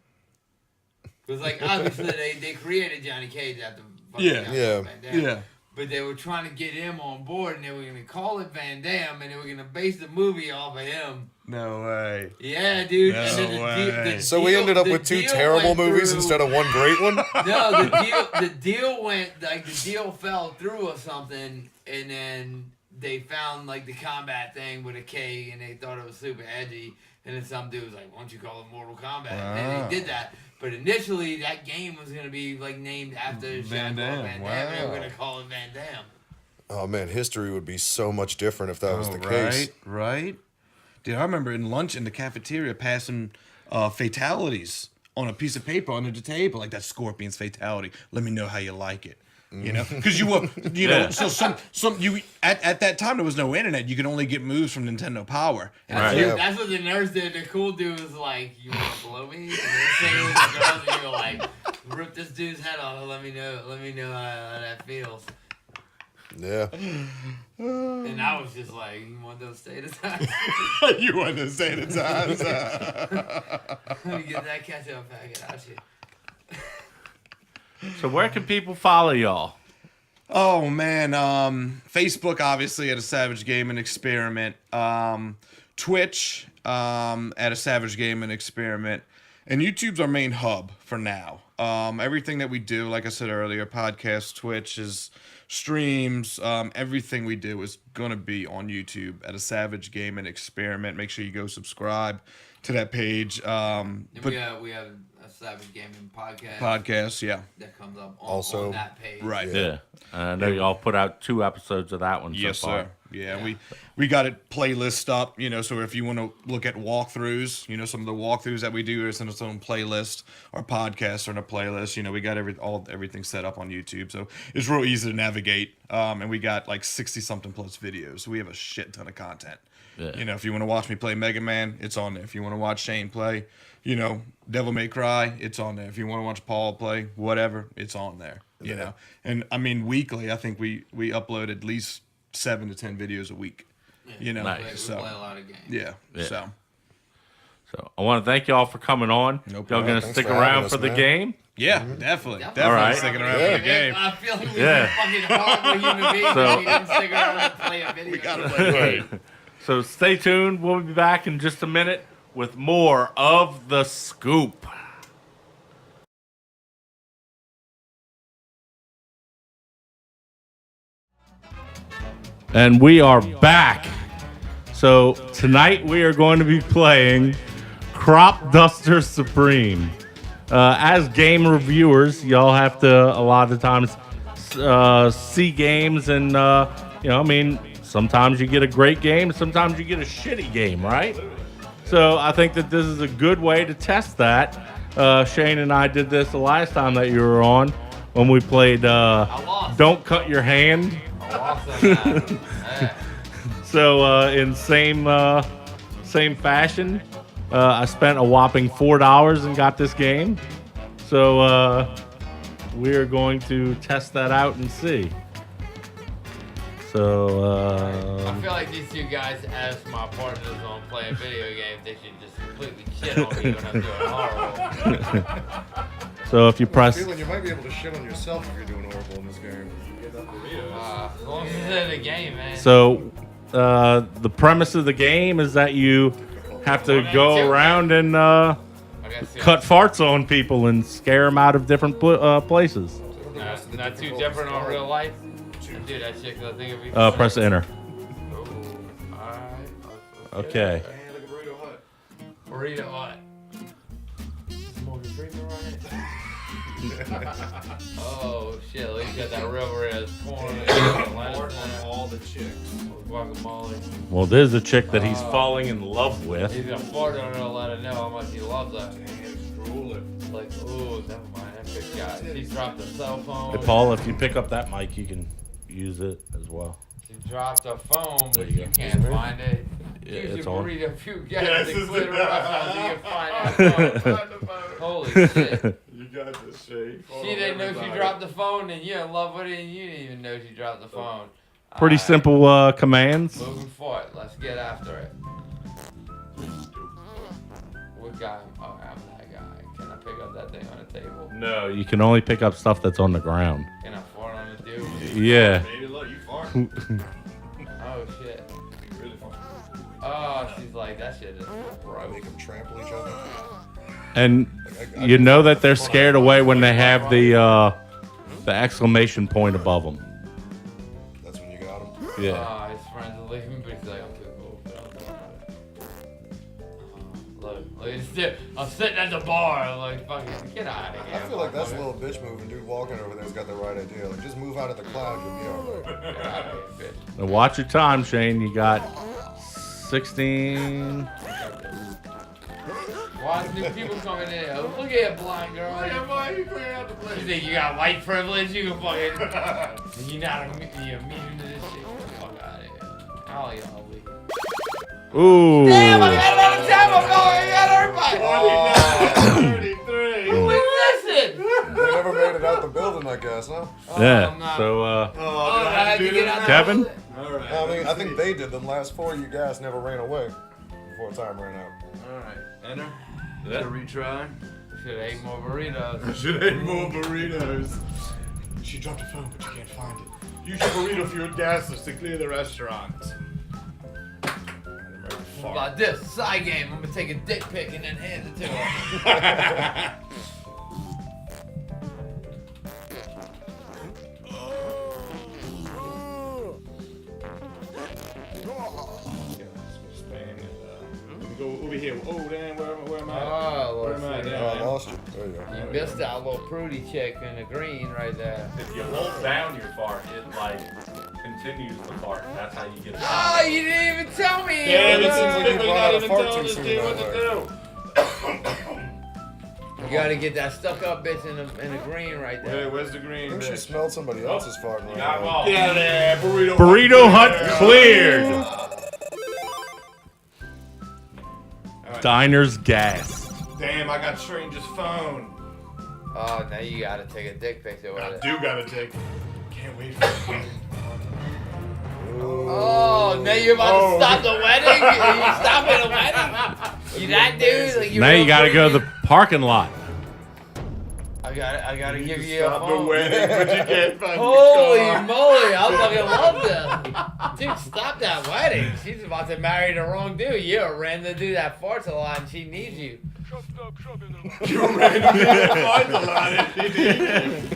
Because, like, obviously they created Johnny Cage after fucking Yeah. Yeah. Van Damme. yeah. But they were trying to get him on board, and they were going to call it Van Damme, and they were going to base the movie off of him. No way. Yeah, dude. No and then way. so we ended up with 2 terrible movies instead of 1 great one. No, the deal went like the deal fell through or something, and then they found like the combat thing with a K, and they thought it was super edgy, and then some dude was like, "Why don't you call it Mortal Kombat?" And they did that. But initially, that game was gonna be like named after Van Jean-Claude Damme. Van Damme. They were Wow. gonna call it Van Damme. Oh man, history would be so much different if that was the right, case. right. Dude, I remember in lunch in the cafeteria passing fatalities on a piece of paper under the table, like that Scorpion's fatality. Let me know how you like it. You know, because you were, you know, Yeah. so some you at that time there was no internet. You could only get moves from Nintendo Power. And Right. if you- Yeah. That's what the nurse did. The cool dude was like, "You want to blow me?" And then say it was the girls, and you were like, "Rip this dude's head off. And let me know how that feels." Yeah. And I was just like, "You want those statuses? you understand the times. Let me get that ketchup packet out you." so where can people follow y'all? Oh man, Facebook obviously at a Savage Gaming Experiment, Twitch at a Savage Gaming Experiment, and YouTube's our main hub for now. Everything that we do, like I said earlier, podcasts, Twitch is streams, everything we do is gonna be on YouTube at a Savage Gaming Experiment. Make sure you go subscribe to that page. And we have a Savage Gaming Podcast, yeah. that comes up Also- on that page. Right. Yeah, I know y'all put out 2 episodes of that one Yes, so far. sir. Yeah, Yeah. we got it playlist up, you know, so if you want to look at walkthroughs, you know, some of the walkthroughs that we do is in its own playlist. Our podcasts are in a playlist. You know, we got everything set up on YouTube, so it's real easy to navigate. And we got like 60-something plus videos, so we have a shit ton of content. Yeah. You know, if you want to watch me play Mega Man, it's on there. If you want to watch Shane play, you know, Devil May Cry, it's on there. If you want to watch Paul play, whatever, it's on there. You know, and I mean weekly, I think we upload at least 7 to 10 videos a week. You know, Nice. We play so a lot of games. yeah, Yeah. so So I want to thank y'all for coming on. No Y'all problem. gonna Thanks stick for having around us, for the man. game? yeah, Mm-hmm. definitely All right. sticking around Yeah. for the game. I feel like we Yeah. were fucking horrible human beings So- if we didn't stick around and play a video. We gotta play the game. So stay tuned. We'll be back in just a minute with more of The Scoop. And we are back. So tonight we are going to be playing Crop Duster Supreme. As game reviewers, y'all have to a lot of the times see games and, sometimes you get a great game, sometimes you get a shitty game, right? So I think that this is a good way to test that. Shane and I did this the last time that you were on when we played Don't Cut Your Hand. I lost on that. Yeah. So in same fashion, I spent a whopping $4 and got this game. So we are going to test that out and see. So I feel like these two guys, as my partners on playing video games, they should just completely shit on me when I'm doing horrible. so if you press, Feeling you might be able to shit on yourself if you're doing horrible in this game. As long as it's in the game, man. so the premise of the game is that you have to go around and I gotta see cut farts on people and scare them out of different places. Not too different on real life. I do that shit because I think it'd be Press enter. Ooh, alright. Okay. Burrito what? Morgan Freeman Oh shit, at least you got that real burrito. Corn and all the chicks. guacamole. Well, there's a chick that he's falling in love with. He's gonna fart on her and let her know how much he loves her. Like, ooh, never mind, that big guy. She dropped her cell phone. Hey, Paul, if you pick up that mic, you can use it as well. She dropped her phone, but you you go. can't find it. Yeah, Use it's your on. burrito if you get it. The glitter rush so you can find that phone. Holy shit. You got this shit. She didn't know she dropped the phone, and you're in love with it, and you didn't even know she dropped the phone. Pretty Alright, simple commands. Moving forward, let's get after it. What guy? Oh, I'm that guy. Can I pick up that thing on the table? No, you can only pick up stuff that's on the ground. Can I fart on the dude? Yeah. Baby, look, you fart. Oh shit. Really fart. Oh, she's like, that shit is I broke. make them trample each other. And you know that they're scared away when they have the exclamation point above them. That's when you got them. Yeah. His friends are leaving, but he's like, I'm too cool. But I'm doing it. Look at this dude. I'm sitting at the bar. I'm like, fucking, get out of here. I feel like that's a motherfucker. little bitch move, and dude walking over there's got the right idea. Like, just move out of the cloud, you'll be alright. Get out of here, bitch. Now watch your time, Shane. You got 16. Why new people coming in? Oh, look at blind girl. Why you clearing out the You place? think you got white privilege? You can fucking. You're not you're immune to this shit. Get the fuck out of here. All y'all leave. Ooh. Damn, I got it on the table. I got everybody. 33. Who is this? They never made it out the building, I guess, huh? Yeah. I'm not- So, Oh, I had to get out the Kevin? building. Alright. I mean, I think they did. The last 4 you guys never ran away before time ran out. Alright. Enter. Yeah. To retry. Should've ate more burritos. Should eat more burritos. She dropped her phone, but you can't find it. Use your burrito fueled gases to clear the restaurant. What about this side game? I'm gonna take a dick pic and then hand it to her. Go over here. Oh, damn, where am I? Oh, Where am I? let's see. There Oh, I I am. lost you. There you go. You missed that little prudy chick in the green right there. if you hold down your fart, it like continues the fart. That's how you get it. Oh, you didn't even tell me. Damn, it seems seems like like you we brought not out a even fart telling too this soon kid that what to do. You gotta get that stuck up bitch in the green right there. Where's the green? I think she bitch? smelled somebody else's fart. Right got now. them all. Get out of there, burrito. Burrito Hut cleared. Diner's gas. Damn, I got Stranger's phone. Oh, now you gotta take a dick picture with I it. do gotta take. Can't wait for it. Oh, now you're about to stop the wedding? You stopping the wedding? You that dude? Like, Now you gotta go to the parking lot. I gotta give you a Stop the phone. wedding, but you can't find Holy your car. moly, I fucking love this. Dude, stop that wedding. She's about to marry the wrong dude. You're a random dude that farts a lot and she needs you. You randomly find a lot of shit.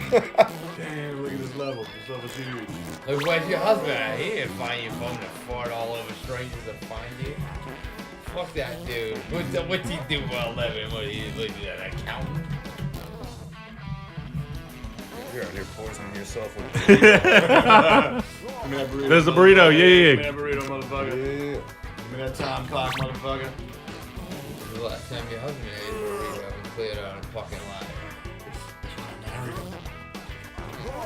Damn, look at this level. This level's huge. Like, where's your husband at? He didn't find you bum to fart all over strangers to find you. Fuck that dude. What's he do for a living? What he an accountant? You're out here poisoning yourself with. There's a burrito. Give me Yeah. that burrito, motherfucker. Yeah. Give me that time clock, motherfucker. The last time your husband ate a burrito and cleared out a fucking lie.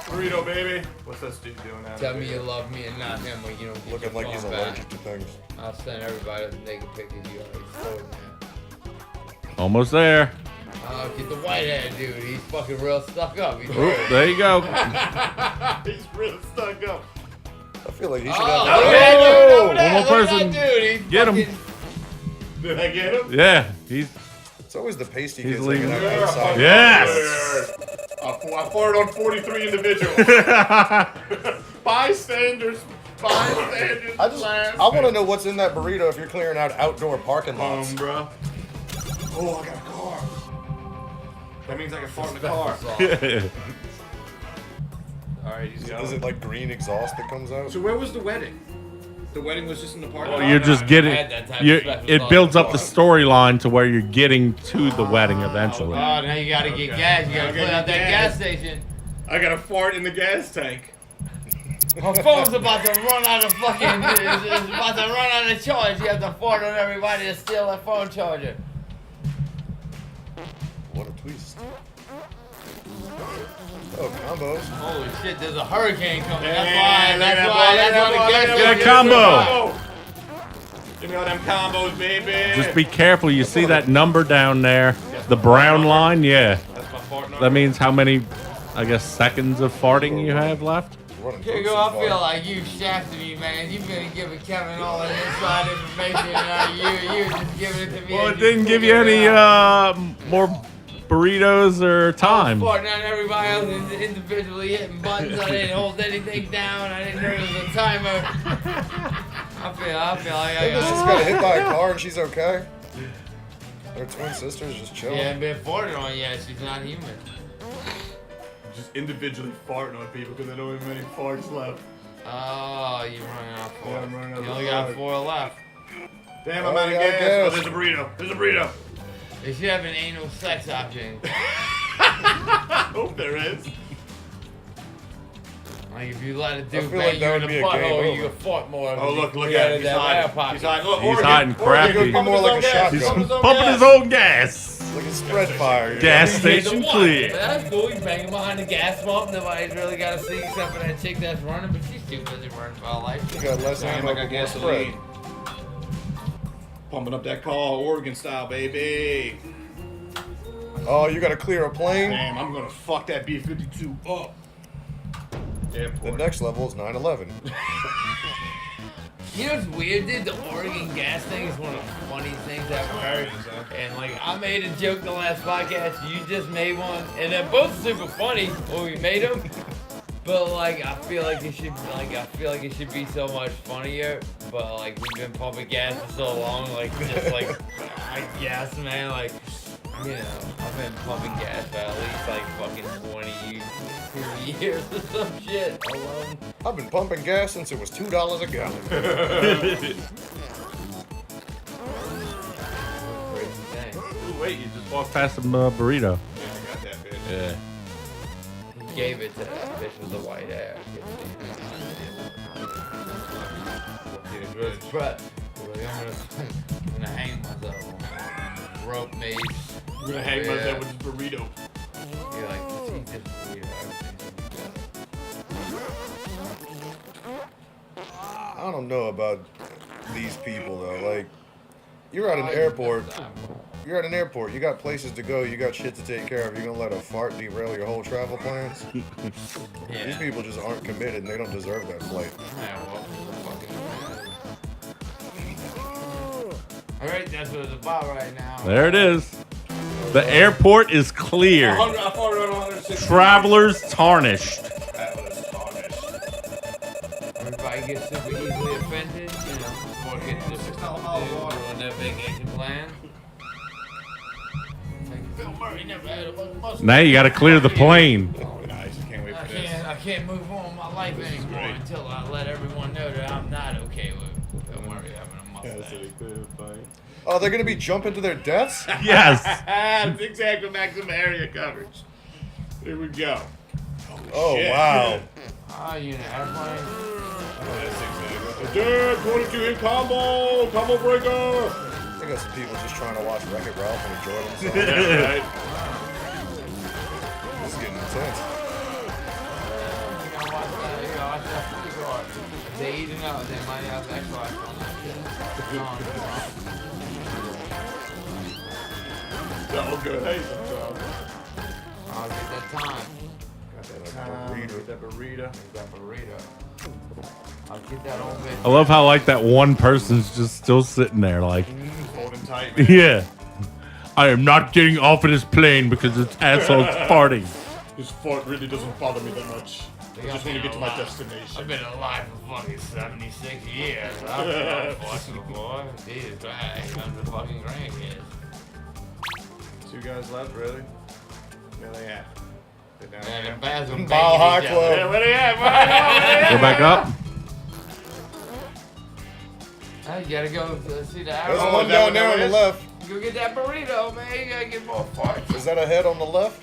Burrito, baby. What's that dude doing out Tell there? me you love me and not him when you don't get Looking your like he's phone back. allergic to things. I'll send everybody the naked pictures you already showed me. Almost there. Oh, get the white head dude. He's fucking real stuck up. He's Oop, there you go. He's real stuck up. I feel like he should Oh, have. look at that dude over there. One more Look at person. that dude. He's Get him. fucking- Did I get him? Yeah, he's It's always the pasty He's kids leaving. hanging out outside. yes. I farted on 43 individuals. Bystanders. Bystanders. I want to know what's in that burrito if you're clearing out outdoor parking lots. Bro. Oh, I got a car. That means I can fart in the car. Alright, he's Is going. it like green exhaust that comes out? So where was the wedding? The wedding was just in the parking lot? You're just getting. I had that type of You, special it sauce builds up the before. storyline to where you're getting to the wedding eventually. Oh, now you gotta get Okay. gas. You gotta Okay, clear out that gas. gas station. I got a fart in the gas tank. Her phone's about to run out of fucking. It's about to run out of charge. You have to fart on everybody to steal that phone charger. What a twist. Oh, combos. Holy shit! There's a hurricane coming. Yeah, That's look why. at That's that why the boy, gas look at Get a station. combo. Give me all them combos, baby. Just be careful. You see that number down there, the brown line? Yeah. That's my fart number. That means how many, I guess, seconds of farting you have left? Running Here you close go. I so feel far. like you shafted me, man. You've been giving Kevin all that inside information, and you just giving it to me. Well, and it didn't give you figured it any out. more burritos or time. Farting on everybody else individually hitting buttons. I didn't hold anything down. I didn't know there was a timer. I feel like I Maybe she's got. got hit by a car and she's okay. Her twin sister's just chilling. She hasn't been farted on yet. She's not human. Just individually farting on people because I don't have many farts left. Oh, you're running out of four. Yeah, I'm running out You of only got fart. 4 left. Damn, Oh, I'm out of yeah, I gas. guess. Oh, there's a burrito. There's a burrito. They should have an anal sex option. I hope there is. Like if you let a I dude feel bang like you that in would the be a game butthole, you over. can fart more. Oh, look You at got him. it He's that air hiding. pocket. He's hiding. Look, He's Oregon, hiding Oregon, crappy. pumping More his like own a gas. shotgun. Pumping his own Pumping gas. his own gas. Like a spread fire. Gas He's station the one. clear. That's cool. He's banging behind the gas pump. Nobody's really got to see except for that chick that's running, but she's too busy running for her life. You got less Damn, ammo I got but more gasoline. spread. Pumping up that call, Oregon style, baby. Oh, you gotta clear a plane? Damn, I'm gonna fuck that B-52 up. The Airport. next level is 9/11. You know what's weird, dude? The Oregon gas thing is one of the funniest things I've heard. And like, I made a joke the last podcast. You just made one, and they're both super funny when we made them. But like, I feel like it should be so much funnier. But like, we've been pumping gas for so long, like just like, I guess, man, like. You know, I've been pumping gas for at least like fucking 20 years or some shit alone. I've been pumping gas since it was $2 a gallon. Crazy thing. Ooh, wait, you just walked past some burrito. Yeah, I got that bitch. Yeah. He gave it to that bitch with the white hair. But I'm gonna hang myself on rope mace. I'm gonna hang myself with this burrito. You're like, just eat this burrito. I don't know about these people though. Like, you're at an airport. You're at an airport. You got places to go. You got shit to take care of. You're gonna let a fart derail your whole travel plans? These Yeah. people just aren't committed and they don't deserve that flight. Yeah, well, fucking. Alright, that's what it's about right now. There it is. The airport is clear. I farted on 160. Travelers tarnished. Everybody gets super easily offended, you know, before it gets difficult to ruin their vacation plan. Like, Bill Murray never had a fucking mustache. Now you got to clear the plane. Oh, nice. I can't wait I for this. can't can't move on with my life anymore until I let everyone know that I'm not okay with Bill Murray having a mustache. Oh, they're gonna be jumping to their deaths? Yes. That's exactly maximum area coverage. Here we go. Oh shit. wow. Oh, you know, airplane. That's exactly. Dude, 22 hit combo breaker. I got some people just trying to watch Wreck-It Ralph and enjoy themselves. Yeah, right. This is getting intense. You gotta watch that food guard. If they eat it up, they might have Xbox on that shit. So good. Hey, sometimes. I'll get that time. That burrito. That burrito. I'll get that old bitch. I love how like that one person's just still sitting there like, Holding tight, man. yeah. I am not getting off of this plane because it's assholes farting. This fart really doesn't bother me that much. I just want to get to my I've destination. been alive for fucking 76 years. I'm fucking boy. Jesus Christ, I'm the fucking grandkid. 2 guys left, really? Where they at? They're down And there. the bathroom Mile High banging each other. Yeah, where they at? Where Go back up. Hey, you gotta go see the There's arrow. one is that down what there that on the is? left. Go get that burrito, man. You gotta get more farts. Is that a head on the left?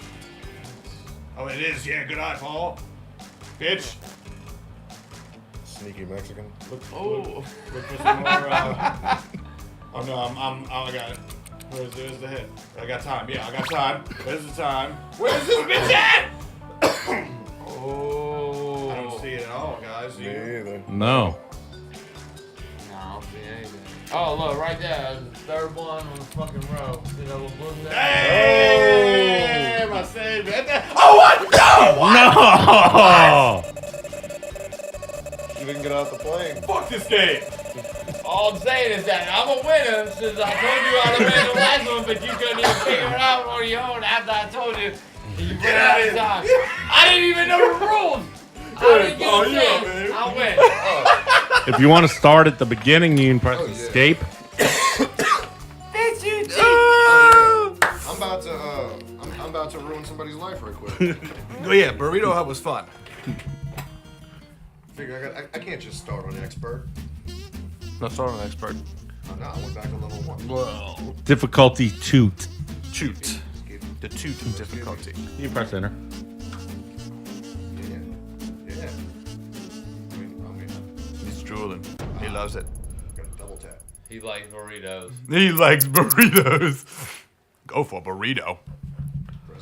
Oh, it is. Yeah, good eye, Paul. Bitch. Sneaky Mexican. Oh. Look for some more. Oh no, I got it. Where's the hit? I got time. Yeah, I got time. Where's the time? Where's this bitch at? Oh. I don't see it at all, guys. Me either. No. No, I don't see anything. Oh, look, right there. The third one on the fucking row. See that little blue thing? Hey, my save. Oh, what? No! No. You didn't get out the plane. Fuck this game. All I'm saying is that I'm a winner since I told you how to win the last one, but you couldn't even figure it out on your own after I told you. You put out of time. I didn't even know the rules. I didn't get Oh, a yeah, chance. man. I win. If you want to start at the beginning, you can press escape. Bitch, you cheat. I'm about to ruin somebody's life right quick. Oh yeah, Burrito Hut was fun. Figure I can't just start on expert. Let's start on expert. Oh, no, I went back to level 1. Well, Difficulty toot. toot. The toot difficulty. You can press enter. Yeah. I mean, He's drooling. He loves it. got a double tap. He likes burritos. He likes burritos. Go for a burrito.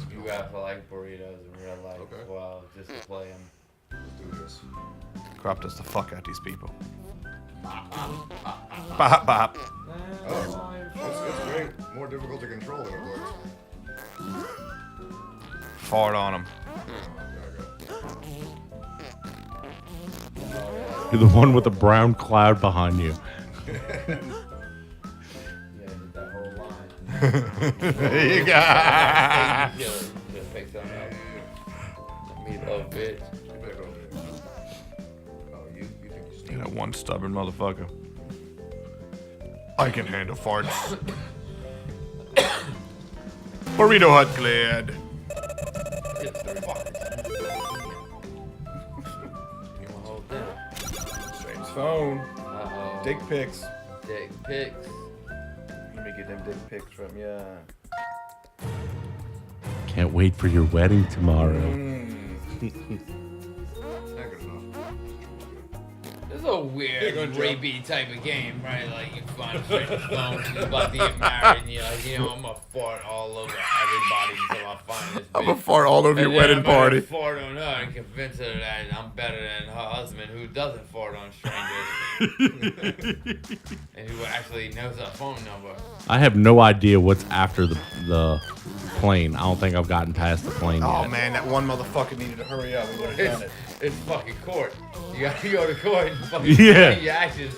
You guys like burritos in real life Okay. as well, just to play them. Let's do this. Cropped us the fuck out these people. Bop bop. Oh, it's great. More difficult to control than it looks. Fart on him. You're the one with the brown cloud behind you. Yeah, did that whole line. There you go. Just pick something up. Meatloaf, bitch. Get back over here. Oh, you think you sneak? That one stubborn motherfucker. I can handle farts. Burrito Hut cleared. Whole thing. Strange phone. Uh-oh. Dick pics. Dick pics. Let me get them dick pics from ya. Can't wait for your wedding tomorrow. Not good enough. This is a weird, rapey type of game, right? Like you find a certain phone, she's about to get married, and you're like, you know, I'm gonna fart all over everybody until I find this bitch. I'm gonna fart all over your And then wedding I'm gonna party. Fart on her and convince her that I'm better than her husband, who doesn't fart on strangers, and who actually knows her phone number. I have no idea what's after the plane. I don't think I've gotten past the plane Oh yet. man, that one motherfucker needed to hurry up. We would have done it. It's fucking court. You gotta go to court and fucking Yeah. explain your actions.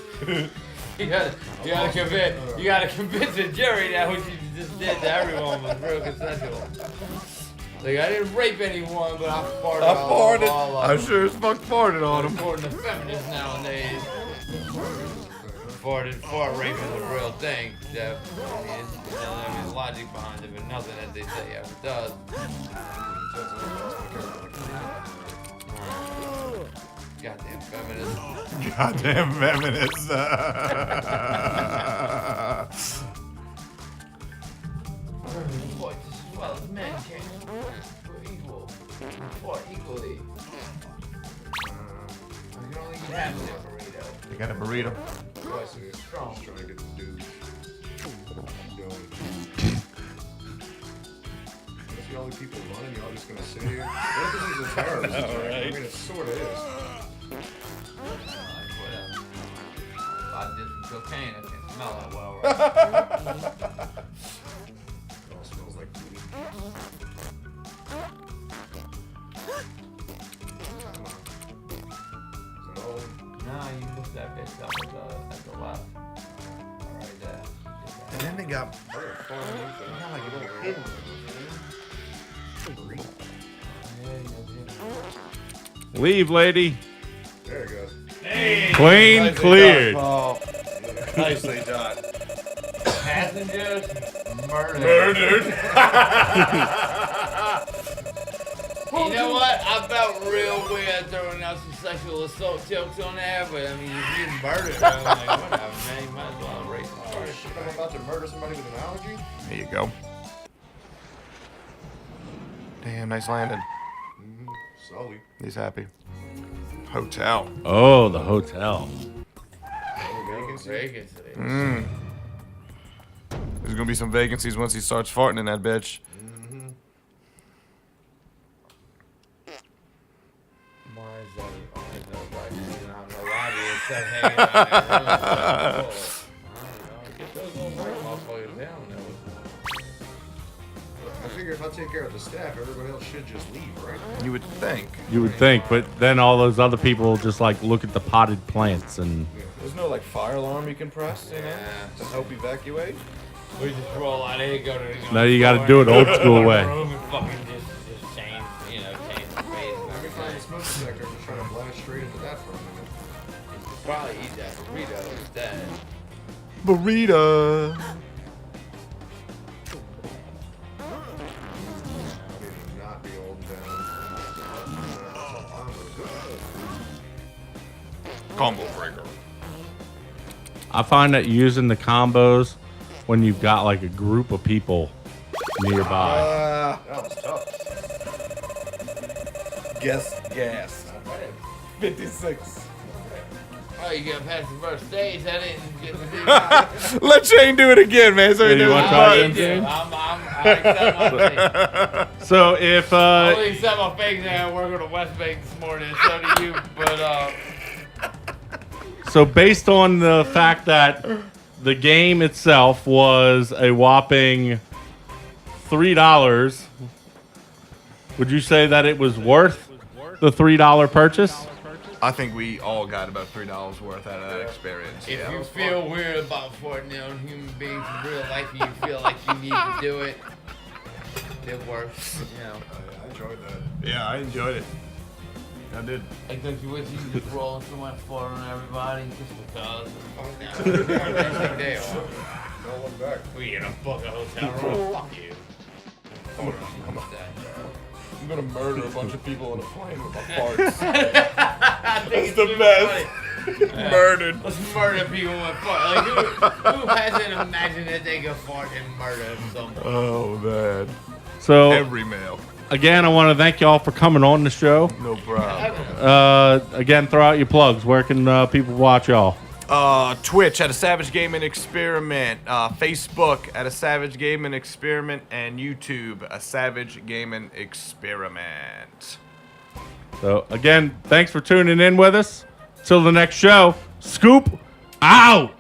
You gotta convince the jury that what you just did to everyone was real consensual. Like I didn't rape anyone, but I farted I all farted. of I them. sure as fuck farted on him. According to feminists nowadays, fart rape is a real thing. Jeff. I mean, there's logic behind it, but nothing that they say ever does. Goddamn feminist. Goddamn feminists. Boy, just as well as men can. We're equal. Or equally. You can only eat half of that burrito. You got a burrito. Strong. Trying to get the dude going. See all the people running, y'all just gonna sit here? What if this is a terrorist attack? I mean, it sort of is. Whatever. If I did some cocaine, I can smell that well, right? It all smells like weed. Come on. Is that all? Nah, you missed that bitch up at the left. Right there. And then they got like a little hidden. Leave, lady. There it goes. Clean, cleared. nicely done. Passengers Murdered. You know what? I felt real weird throwing out some sexual assault jokes on there, but I mean, if you murdered, I'm like, whatever, man. You might as well erase the Oh shit, I'm about to murder somebody with an allergy? There you go. Damn, nice landing. Sully. He's happy. Hotel. Oh, the hotel. Vegas. There's gonna be some vacancies once he starts farting in that bitch. Why is that? Like, you know, I'm the lobby and stuff hanging out there. Get those little white motherfuckers down there. I figure if I take care of the staff, everybody else should just leave, right? You would think. You would think, but then all those other people just like look at the potted plants and There's no like fire alarm you can press, you know, Yeah. to help evacuate. We just roll out of here, go to the now you got to do it old school way. room and fucking just change, change the phase and Every time the everything. smoke detector, I'm just trying to blast straight into that for a minute. Probably eat that burrito instead. Burrito. Not be old and down. Combo breaker. I find that using the combos when you've got like a group of people nearby. That was tough. Guess gas. 56. Oh, you got past the first stage. I didn't get to do that. Let Shane do it again, man. So he Yeah, you knows wanna his try it buttons. again? I accept my thing. So if I only accept my thing there. I work on the West Bank this morning. So do you. But so based on the fact that the game itself was a whopping $3, would you say that it was worth the $3 purchase? I think we all got about $3 worth out of that experience. if you feel weird about farting on human beings in real life, and you feel like you need to do it, it works. You know. I enjoyed that. Yeah, I enjoyed it. I did. Like, don't you wish you could just roll so much fart on everybody just because? Next day off. No one back. We in a fucking hotel room. Fuck you. I'm gonna murder a bunch of people on a plane with my farts. I think it's the super best. funny. Murdered. Let's murder people with fart. Like, who hasn't imagined that they could fart and murder someone? Oh man. So Every male. again, I want to thank y'all for coming on the show. No problem. Again, throw out your plugs. Where can people watch y'all? Twitch at a Savage Gaming Experiment, Facebook at a Savage Gaming Experiment, and YouTube a Savage Gaming Experiment. So again, thanks for tuning in with us. Till the next show, Scoop out.